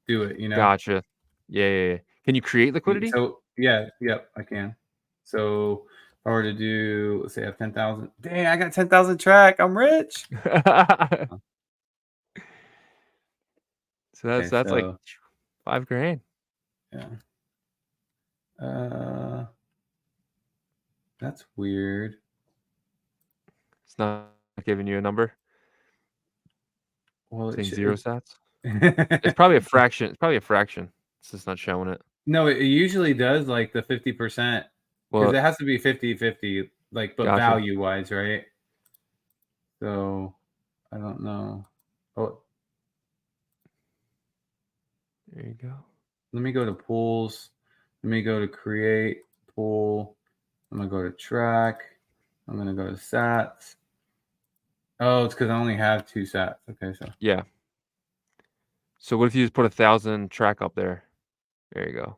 do it. Gotcha. Yeah. Can you create liquidity? So yeah, yep, I can. So if I were to do, let's say I have 10,000. Dang, I got 10,000 track. I'm rich. So Okay, that's like so 5 grand. yeah, uh, that's weird. It's not giving you a number, Well, saying zero sats. It's it probably a fraction. It's probably a fraction. It's just not showing it. no, it usually does like the 50% because Well, it has to be 50-50, like, but gotcha. value wise, right? So I don't know. Oh, There you go. let me go to pools. Let me go to create pool. I'm gonna go to track. I'm gonna go to sats. Oh, it's because I only have 2 sats. Okay, so Yeah. So what if you just put 1,000 track up there? There you go.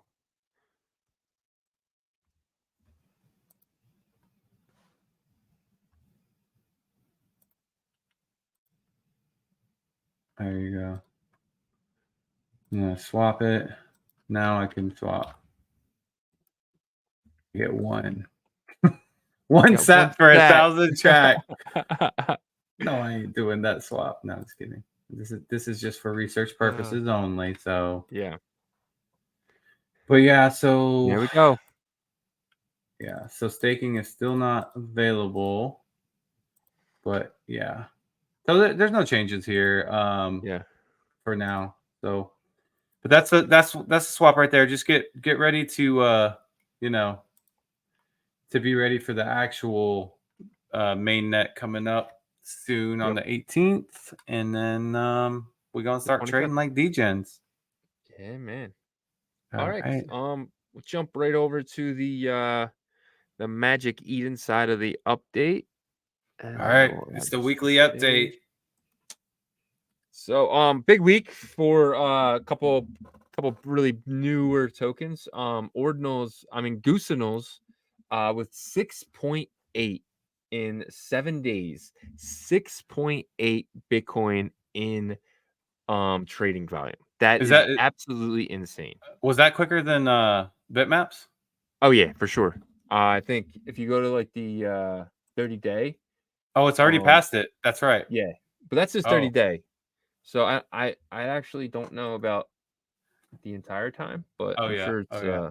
There you go. Yeah, swap it. Now I can swap. Get one. One Got one sat for sat. 1,000 Trac. No, I ain't doing that swap. No, just kidding. This is just for research purposes only. So Yeah. but yeah, so There we go. yeah, so staking is still not available. But yeah. So there's no changes here Yeah. for now. So but that's a swap right there. Just get ready to you know, to be ready for the actual mainnet coming up soon on Yep. the 18th, and then we're gonna start 25th. trading like degens. Yeah, man. All All right. right, We'll jump right over to the Magic Eden side of the update. And all right. we'll It's add the this to weekly the update. stage. So big week for a couple really newer tokens. Ordinals, I mean Goosenals, with 6.8 in 7 days. 6.8 Bitcoin in trading volume. That Is is that absolutely insane. was that quicker than bitmaps? Oh yeah, for sure. I think if you go to like the 30-day, Oh, it's already past it. That's right. yeah, but that's just Oh, 30-day. So I actually don't know about the entire time, but oh I'm yeah, sure it's oh yeah.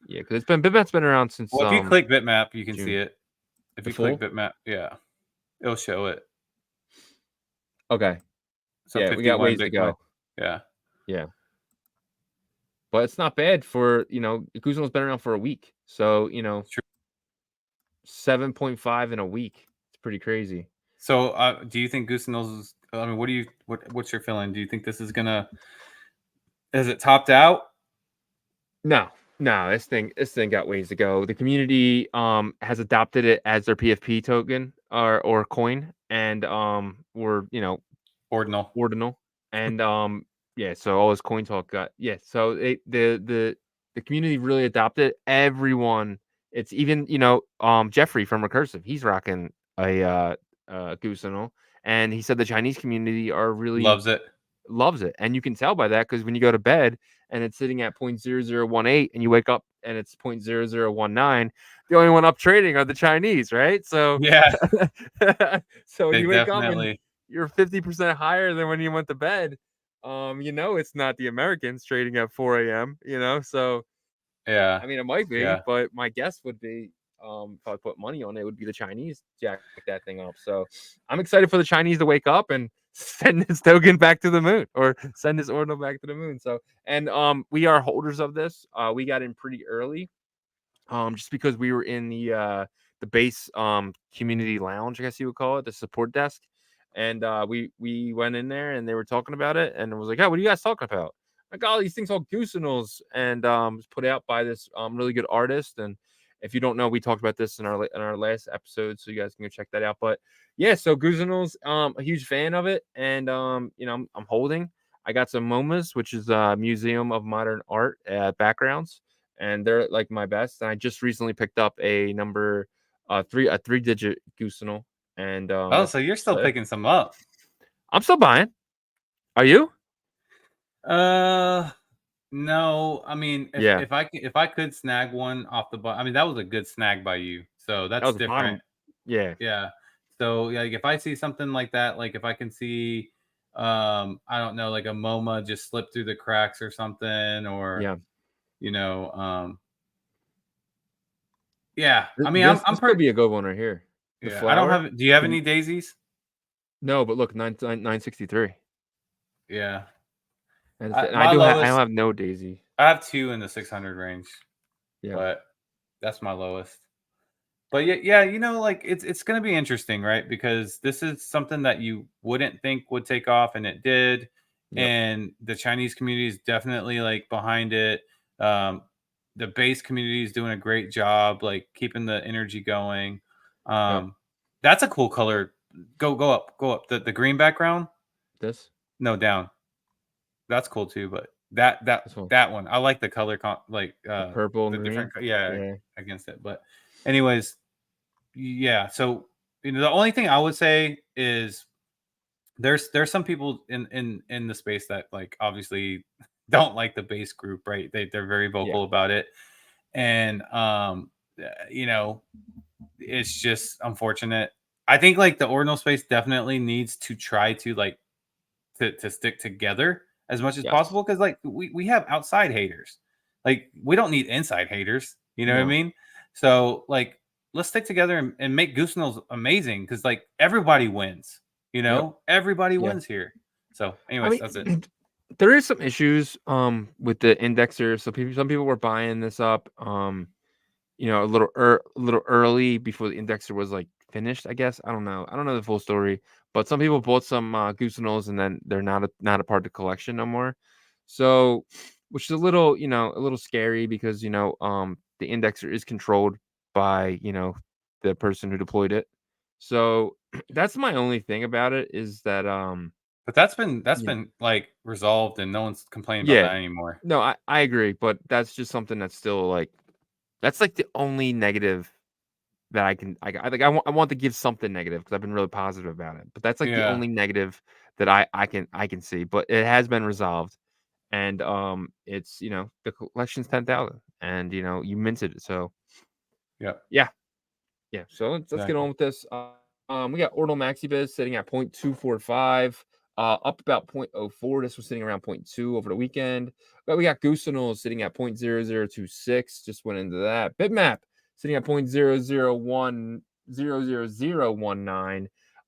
yeah, because Bitmap's been around since Well, if you click bitmap, you can see June. it. If The you click full? bitmap, yeah, it'll show it. Okay. So Yeah, we got 51 ways to Bitcoin. go. Yeah. Yeah. But it's not bad for, Kuzno's been around for a week. So, It's true. 7.5 in a week. It's pretty crazy. So, do you think Goose Knows is, I mean, what's your feeling? Do you think this is gonna, is it topped out? No, no, this thing got ways to go. The community has adopted it as their PFP token or coin, and we're Ordinal. ordinal, and yeah, so all this coin talk got so the community really adopted it. Everyone, it's even Jeffrey from Recursive, he's rocking a Goosenal, and he said the Chinese community are really Loves it. loves it, and you can tell by that because when you go to bed and it's sitting at 0.0018 and you wake up and it's 0.0019, the only one up trading are the Chinese, right? So Yeah, so when they you wake up and definitely. you're 50% higher than when you went to bed, it's not the Americans trading at 4 a.m., so Yeah, I mean, it might be, yeah, but my guess would be, if I put money on it, would be the Chinese jack that thing up. So I'm excited for the Chinese to wake up and send this token back to the moon, or send this ordinal back to the moon. So, and we are holders of this. We got in pretty early, just because we were in the base community lounge, I guess you would call it, the support desk. And we went in there and they were talking about it, and it was like, "Oh, what are you guys talking about?" Like, all these things called Goosenals, and it's put out by this really good artist. And if you don't know, we talked about this in our last episode, so you guys can go check that out. But yeah, so Goosenals, a huge fan of it, and I'm holding. I got some MoMAs, which is Museum of Modern Art backgrounds, and they're like my best. And I just recently picked up a number a 3-digit Goosenal, and Oh, that's so you're still it. picking some up. I'm still buying. Are you? Uh, no. I mean, Yeah, if I could snag one off the I mean, that was a good snag by you. So that that's was the different. bottom. Yeah, Yeah. So yeah, like if I see something like that, like if I can see, I don't know, like a MoMA just slip through the cracks or something, or yeah. you know, yeah. I mean, I'm This could pretty. be a good one right here. The Yeah, I don't flower. have. Do you have The- any daisies? No, but look, 963. Yeah, And my I don't lowest. have no daisy. I have two in the 600 range, Yeah, but that's my lowest. But yeah, yeah, like it's gonna be interesting, right? Because this is something that you wouldn't think would take off, and it did. yep, And the Chinese community is definitely like behind it. Um, the base community is doing a great job, like keeping the energy going. yep. Um, that's a cool color. Go up, go up. The green background. This No, down. That's cool too, but this one, that one, I like the color like the purple and the green. different yeah Yeah, against it. But anyways, yeah. So the only thing I would say is there's some people in the space that like obviously don't like the base group, right? They're very Yeah. vocal about it, and you know, it's just unfortunate. I think like the ordinal space definitely needs to try to like to stick together as much as Yes. possible because like we have outside haters, like we don't need inside haters, you know what I No. mean? So like let's stick together and make Goosenals amazing because like everybody wins, you Yep. know, everybody Yeah. wins here. So I anyways, that's it. mean, there is some issues with the indexer. So some people were buying this up a little early before the indexer was like finished, I guess. I don't know the full story, but some people bought some Goosenals and then they're not a part of the collection no more. So, which is a little, a little scary because, the indexer is controlled by, the person who deployed it. So, that's my only thing about it is that But that's yeah. been like resolved and no one's complaining about Yeah. that anymore. No, I agree, but that's just something that's still like that's like the only negative that I think I want to give something negative because I've been really positive about it, but that's like the Yeah, only negative that I can see, but it has been resolved, and it's the collection's 10,000, and you minted it, so yeah, yeah, yeah. So let's get exactly. on with this. We got Ordinal Maxi Biz sitting at 0.245, up about 0.04. This was sitting around zero point 0.2 over the weekend. But we got Goosenal sitting at 0.0026. Just went into that. Bitmap sitting at 0.00100019.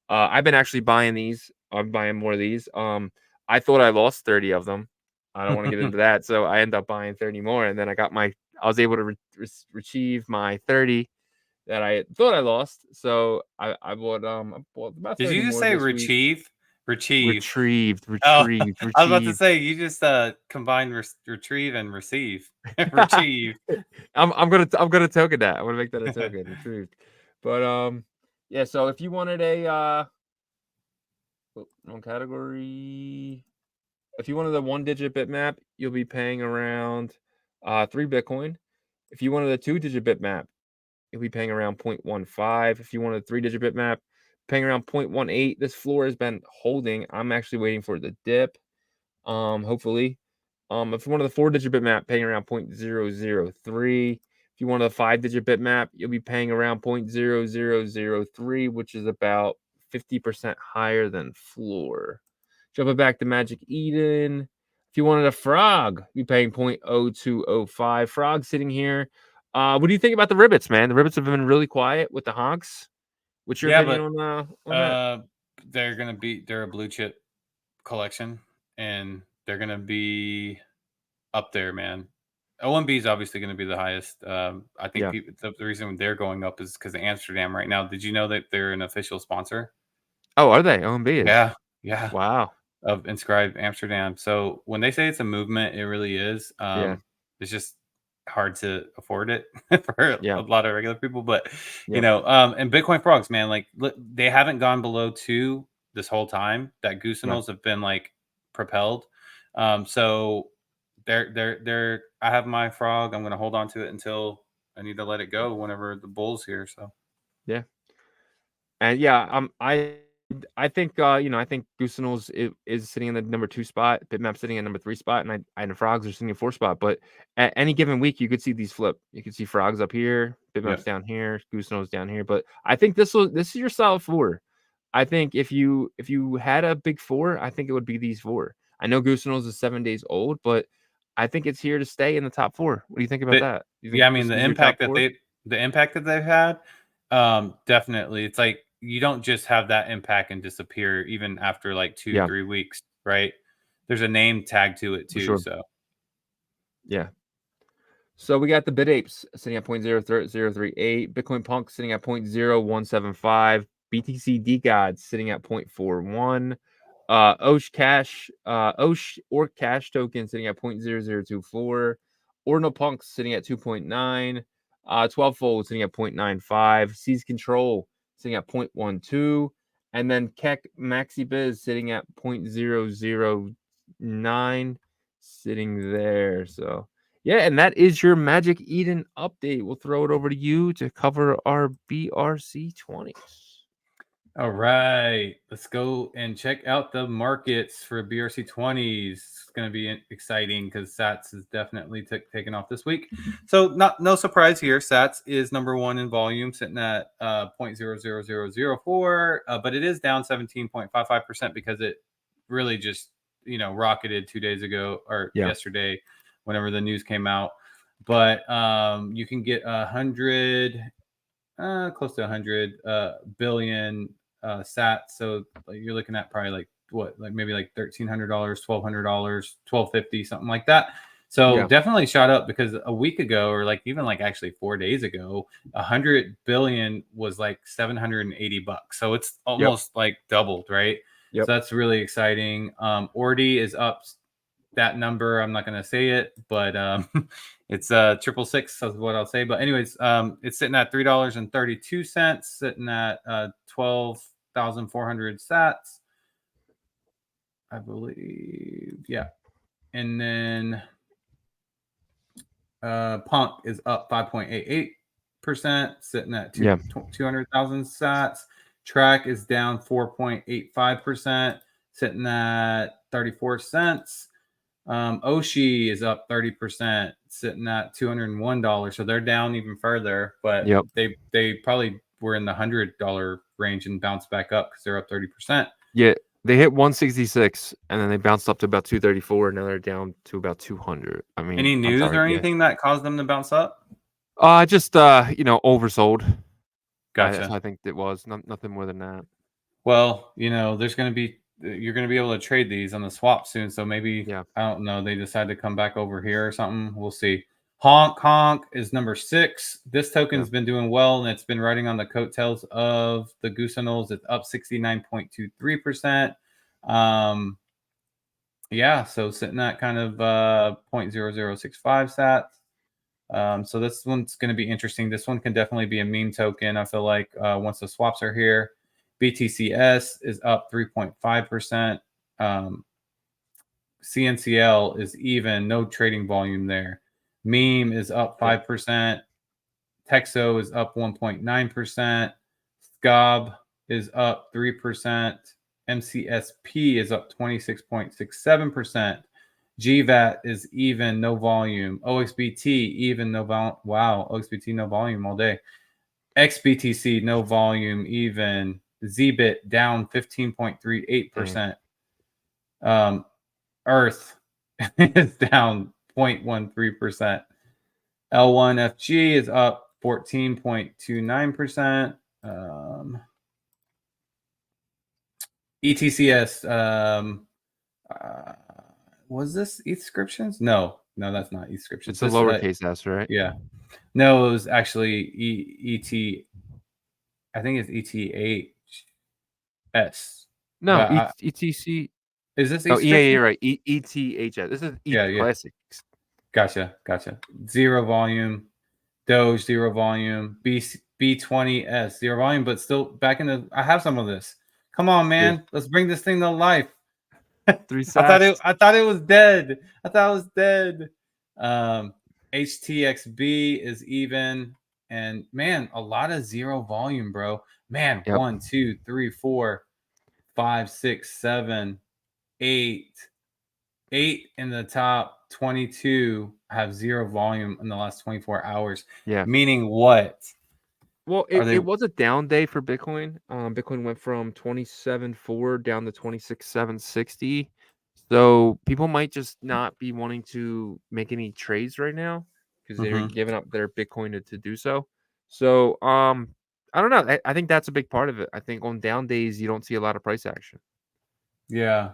I've been actually buying these. I'm buying more of these. I thought I lost 30 of them. I don't want to get into that, so I end up buying 30 more, and then I was able to retrieve my 30 that I thought I lost. So I bought about Did 30 you just more say this week. retrieve? Retrieve. Retrieved, Oh, retrieved, I was about to retrieved. say you just combined retrieve and receive. Retrieve. I'm gonna token that. I'm gonna make that a token, retrieved. But yeah, so if you wanted a wrong category. If you wanted a 1-digit bitmap, you'll be paying around 3 Bitcoin. If you wanted a 2-digit bitmap, you'll be paying around 0.15. If you want a 3-digit bitmap, paying around 0.18. This floor has been holding. I'm actually waiting for the dip. Hopefully. If you wanted the 4-digit bitmap, paying around 0.003. If you wanted a 5-digit bitmap, you'll be paying around 0.0003, which is about 50% higher than floor. Jumping back to Magic Eden. If you wanted a frog, you're paying 0.0205. Frog sitting here. What do you think about the ribbits, man? The ribbits have been really quiet with the honks. What's your Yeah, opinion but on that? they're a blue chip collection and they're gonna be up there, man. OMB is obviously going to be the highest. I think Yeah. people, the reason they're going up is because of Amsterdam right now. Did you know that they're an official sponsor? Oh, are they? OMB is. Yeah, yeah, Wow. of Inscribed Amsterdam. So when they say it's a movement, it really is. Yeah. It's just hard to afford it for Yeah. a lot of regular people. But Yep. and Bitcoin frogs, man, like they haven't gone below 2 this whole time. That Yeah. Goosenals have been like propelled. So they're. I have my frog. I'm gonna hold on to it until I need to let it go whenever the bull's here. So Yeah. And yeah, I think I think Goosenals is sitting in the number 2 spot, Bitmap sitting in number 3 spot, and the frogs are sitting in 4 spot. But at any given week, you could see these flip. You could see frogs up here, yeah. Bitmap's down here, Goosenals down here. But I think this is your solid 4. I think if you had a big 4, I think it would be these 4. I know Goosenals is 7 days old, but I think it's here to stay in the top 4. What do you think about But that? You think yeah, I mean this is your top 4? the impact that they've had, definitely. It's like you don't just have that impact and disappear even after like two, Yeah, 3 weeks, right? There's a name tag to it for too. sure. So Yeah. So we got the Bit Apes sitting at 0.00038, Bitcoin Punk sitting at 0.0175, BTC DeGod sitting at 0.41, Osh or Cash token sitting at 0.0024, Ordinal Punk sitting at 2.9, 12 Fold sitting at 0.95, Seize Control sitting at 0.12, and then Keck Maxi Biz sitting at 0.009, sitting there. So yeah, and that is your Magic Eden update. We'll throw it over to you to cover our BRC 20s. All right, let's go and check out the markets for BRC20s. It's going to be exciting because Sats is definitely taken off this week. So no surprise here. Sats is number one in volume, sitting at 0.00004, but it is down 17.55% because it really just rocketed 2 days ago or yesterday, whenever the news came out. But you can get 100. Close to 100 billion sats. So you're looking at probably maybe like $1,300, $1,200, $1,250, something like that. So definitely shot up because a week ago, or even actually 4 days ago, 100 billion was like $780. So it's almost like doubled, right? So that's really exciting. Ordi is up. That number, I'm not going to say it, but it's 666 is what I'll say. But anyways, it's sitting at $3.32, sitting at 12,400 sats, I believe. Yeah. And then Punk is up 5.88%, sitting at 200,000 sats. Trac is down 4.85%, sitting at 34 cents. Oshi is up 30%, sitting at $201. So they're down even further, but they probably were in the $100 range and bounced back up because they're up 30%. Yeah, they hit 166 and then they bounced up to about 234. Now they're down to about 200. I mean, any news or anything that caused them to bounce up? Just oversold. Gotcha. I think it was nothing more than that. Well, you're going to be able to trade these on the swap soon. So maybe, I don't know, they decide to come back over here or something. We'll see. Honk is number 6. This token's been doing well, and it's been riding on the coattails of the Goosenals. It's up 69.23%. So sitting at kind of 0.0065 sats. So this one's going to be interesting. This one can definitely be a meme token, I feel like, once the swaps are here. BTCS is up 3.5%. CNCL is even, no trading volume there. Meme is up 5%. Texo is up 1.9%. SCOB is up 3%. MCSP is up 26.67%. GVAT is even, no volume. OXBT even, no volume. Wow, OXBT no volume all day. XBTC no volume even. ZBIT down 15.38%. Earth is down 0.13%. L1FG is up 14.29%. ETCS, was this ETHscriptions? No, that's not ETHscriptions. It's a lowercase s, right? Yeah. No, it was actually ET. I think it's ETHS. No, ETC. Is this? Oh, yeah, right. ETHS. This is Classics. Gotcha. Zero volume. Doge, zero volume. B20S, zero volume, but still back in the. I have some of this. Come on, man. Let's bring this thing to life. 3 sats. I thought it was dead. HTXB is even, and man, a lot of zero volume, bro. Man, 1, 2, 3, 4, 5, 6, 7, 8 in the top 22 have zero volume in the last 24 hours. Meaning what? Well, it was a down day for Bitcoin. Bitcoin went from 27.4 down to 26,760. So people might just not be wanting to make any trades right now because they're giving up their Bitcoin to do so. So I don't know. I think that's a big part of it. I think on down days you don't see a lot of price action. Yeah.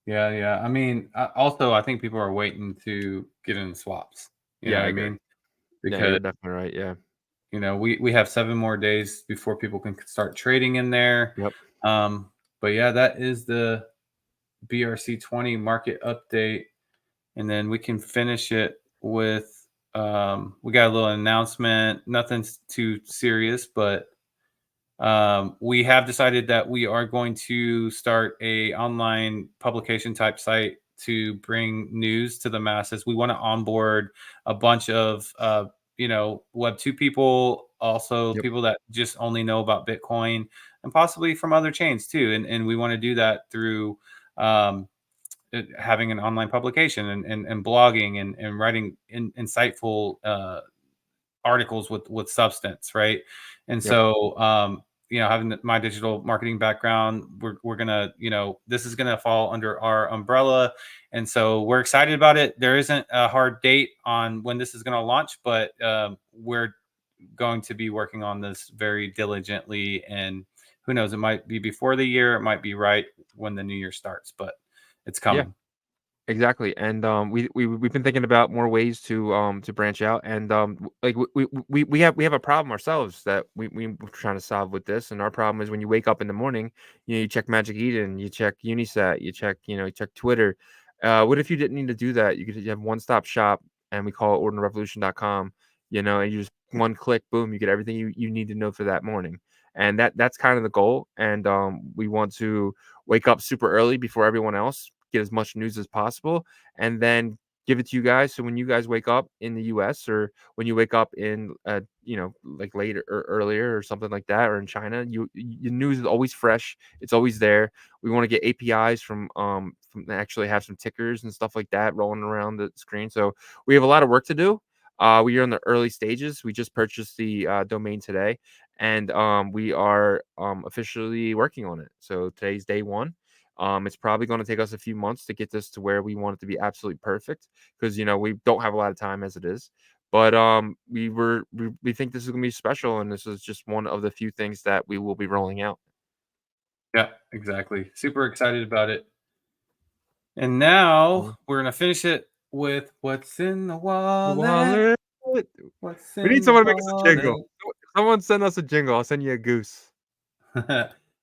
I mean, also I think people are waiting to get in swaps. You know what I mean? Because you're definitely right. Yeah. We have 7 more days before people can start trading in there. Yep. But yeah, that is the BRC20 market update, and then we can finish it with we got a little announcement. Nothing's too serious, but we have decided that we are going to start a online publication type site to bring news to the masses. We want to onboard a bunch of Web2 people, also people that just only know about Bitcoin and possibly from other chains too. And we want to do that through having an online publication and blogging and writing insightful articles with substance, right? And so having my digital marketing background, we're gonna, this is gonna fall under our umbrella, and so we're excited about it. There isn't a hard date on when this is gonna launch, but we're going to be working on this very diligently, and who knows, it might be before the year, it might be right when the new year starts, but it's coming. Exactly, and we've been thinking about more ways to branch out, and like we have a problem ourselves that we're trying to solve with this, and our problem is when you wake up in the morning, you check Magic Eden, you check Unisat, you check Twitter. What if you didn't need to do that? You have one stop shop, and we call it ordinalrevolution.com. And you just one click, boom, you get everything you need to know for that morning, and that's kind of the goal, and we want to wake up super early before everyone else, get as much news as possible, and then give it to you guys. So when you guys wake up in the US, or when you wake up in like later or earlier or something like that, or in China, your news is always fresh. It's always there. We want to get APIs from actually have some tickers and stuff like that rolling around the screen. So we have a lot of work to do. We are in the early stages. We just purchased the domain today, and we are officially working on it. So today's day one. It's probably going to take us a few months to get this to where we want it to be absolutely perfect, because we don't have a lot of time as it is. But we think this is going to be special, and this is just one of the few things that we will be rolling out. Yeah, exactly. Super excited about it. And now we're gonna finish it with what's in the wallet. What's We need in the someone to make us a jingle. wallet? Someone send us a jingle. I'll send you a goose.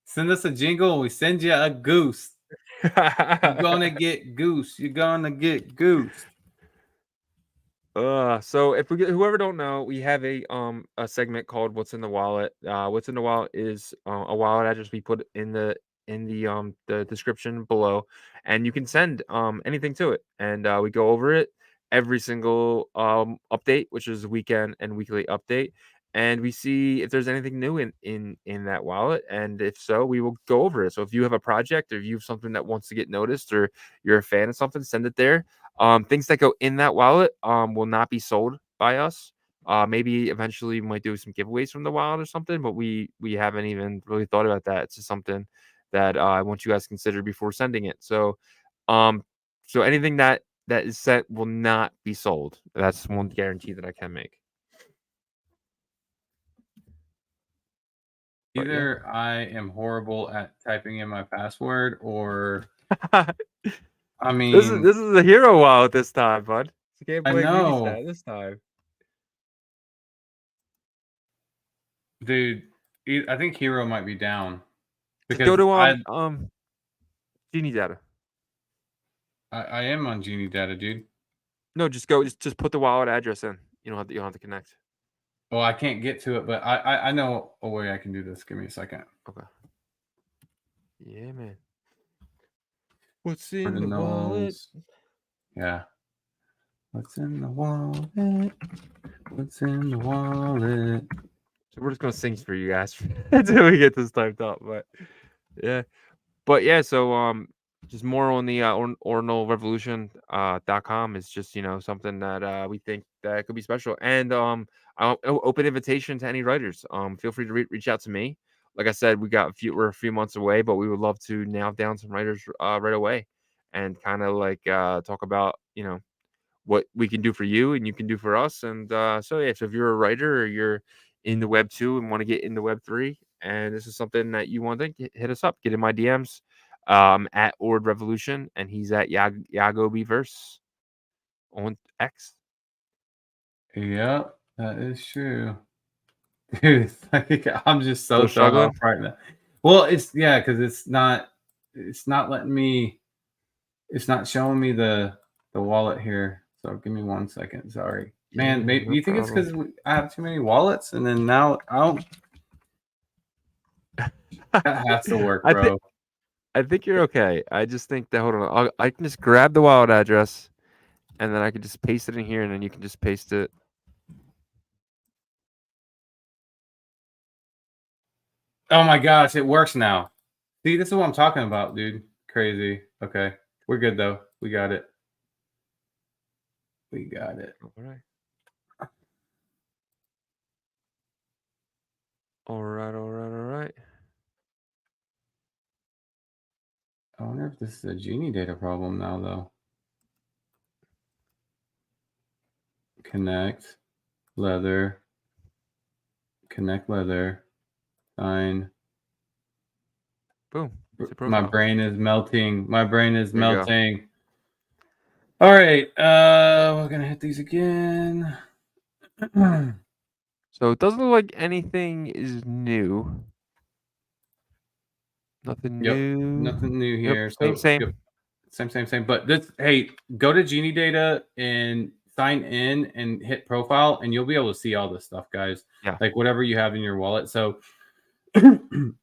Send us a jingle and we send you a goose. You're gonna get goose. You're gonna get goose. So if we get, whoever don't know, we have a segment called "What's in the Wallet." What's in the wallet is a wallet address we put in the description below, and you can send anything to it, and we go over it every single update, which is weekend and weekly update, and we see if there's anything new in that wallet, and if so, we will go over it. So if you have a project, or if you have something that wants to get noticed, or you're a fan of something, send it there. Things that go in that wallet will not be sold by us. Maybe eventually we might do some giveaways from the wallet or something, but we haven't even really thought about that. It's just something that I want you guys to consider before sending it. Um, so anything that is sent will not be sold. That's one guarantee that I can make. Either I am horrible at typing in my password, or I mean, this is a hero wallet this time, bud. You can't I blame know, Unisat this time. dude. I think Hero might be down Just go because to Genie Data. I am on Genie Data, dude. No, just go. Just put the wallet address in. You don't have to connect. Well, I can't get to it, but I know a way I can do this. Give me a second. Okay. Yeah, man. What's in the Ordinals. wallet? Yeah. What's in the wallet? What's in the wallet? So we're just gonna sing for you guys until we get this typed up. But yeah. So just more on the Ordinal Revolution .com is just something that we think that could be special, and open invitation to any writers. Feel free to reach out to me. Like I said, we're a few months away, but we would love to nail down some writers right away, and kind of like talk about what we can do for you and you can do for us. And so yeah, so if you're a writer, or you're in the web 2 and want to get into web 3, and this is something that you want to hit us up, get in my DMs at Ord Revolution, and he's at Yagobi verse on X. Yep, that is true. Dude, I'm just so Still thrown struggling? off right now. Well, because it's not letting me, it's not showing me the wallet here. So give me 1 second. Sorry. Man, maybe No you think it's problem. because I have too many wallets, and then now I don't. That has to work, bro. I think you're okay. I just think that, hold on, I can just grab the wallet address, and then I can just paste it in here, and then you can just paste it. Oh my gosh, it works now. See, this is what I'm talking about, dude. Crazy. Okay. We're good though. We got it. We got it. All right. All right, all right, all right. I wonder if this is a Genie data problem now, though. Connect, leather, connect leather, sign. Boom. It's a My profile. brain is melting. My brain is There you go. melting. All right. We're gonna hit these again. So it doesn't look like anything is new. Nothing Yep. new. Nothing new Yep. here. Same, So same. yep. Same. But this, hey, go to Genie Data and sign in and hit profile, and you'll be able to see all this stuff, guys. Yeah. Like whatever you have in your wallet. So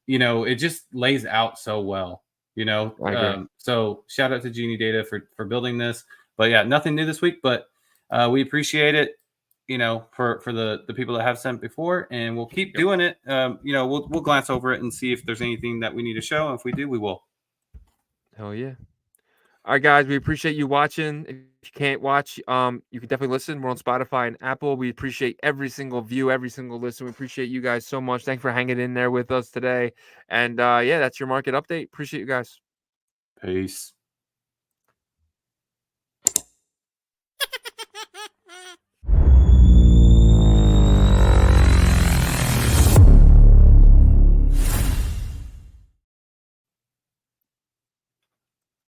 you know, it just lays out so well. You know, I agree. so shout out to Genie Data for building this. But yeah, nothing new this week, but we appreciate it. You know, for the people that have sent before, and we'll keep Yep. doing it. You know, we'll glance over it and see if there's anything that we need to show. And if we do, we will. Hell yeah. All right, guys. We appreciate you watching. If you can't watch, you can definitely listen. We're on Spotify and Apple. We appreciate every single view, every single listen. We appreciate you guys so much. Thanks for hanging in there with us today. And yeah, that's your market update. Appreciate you guys. Peace.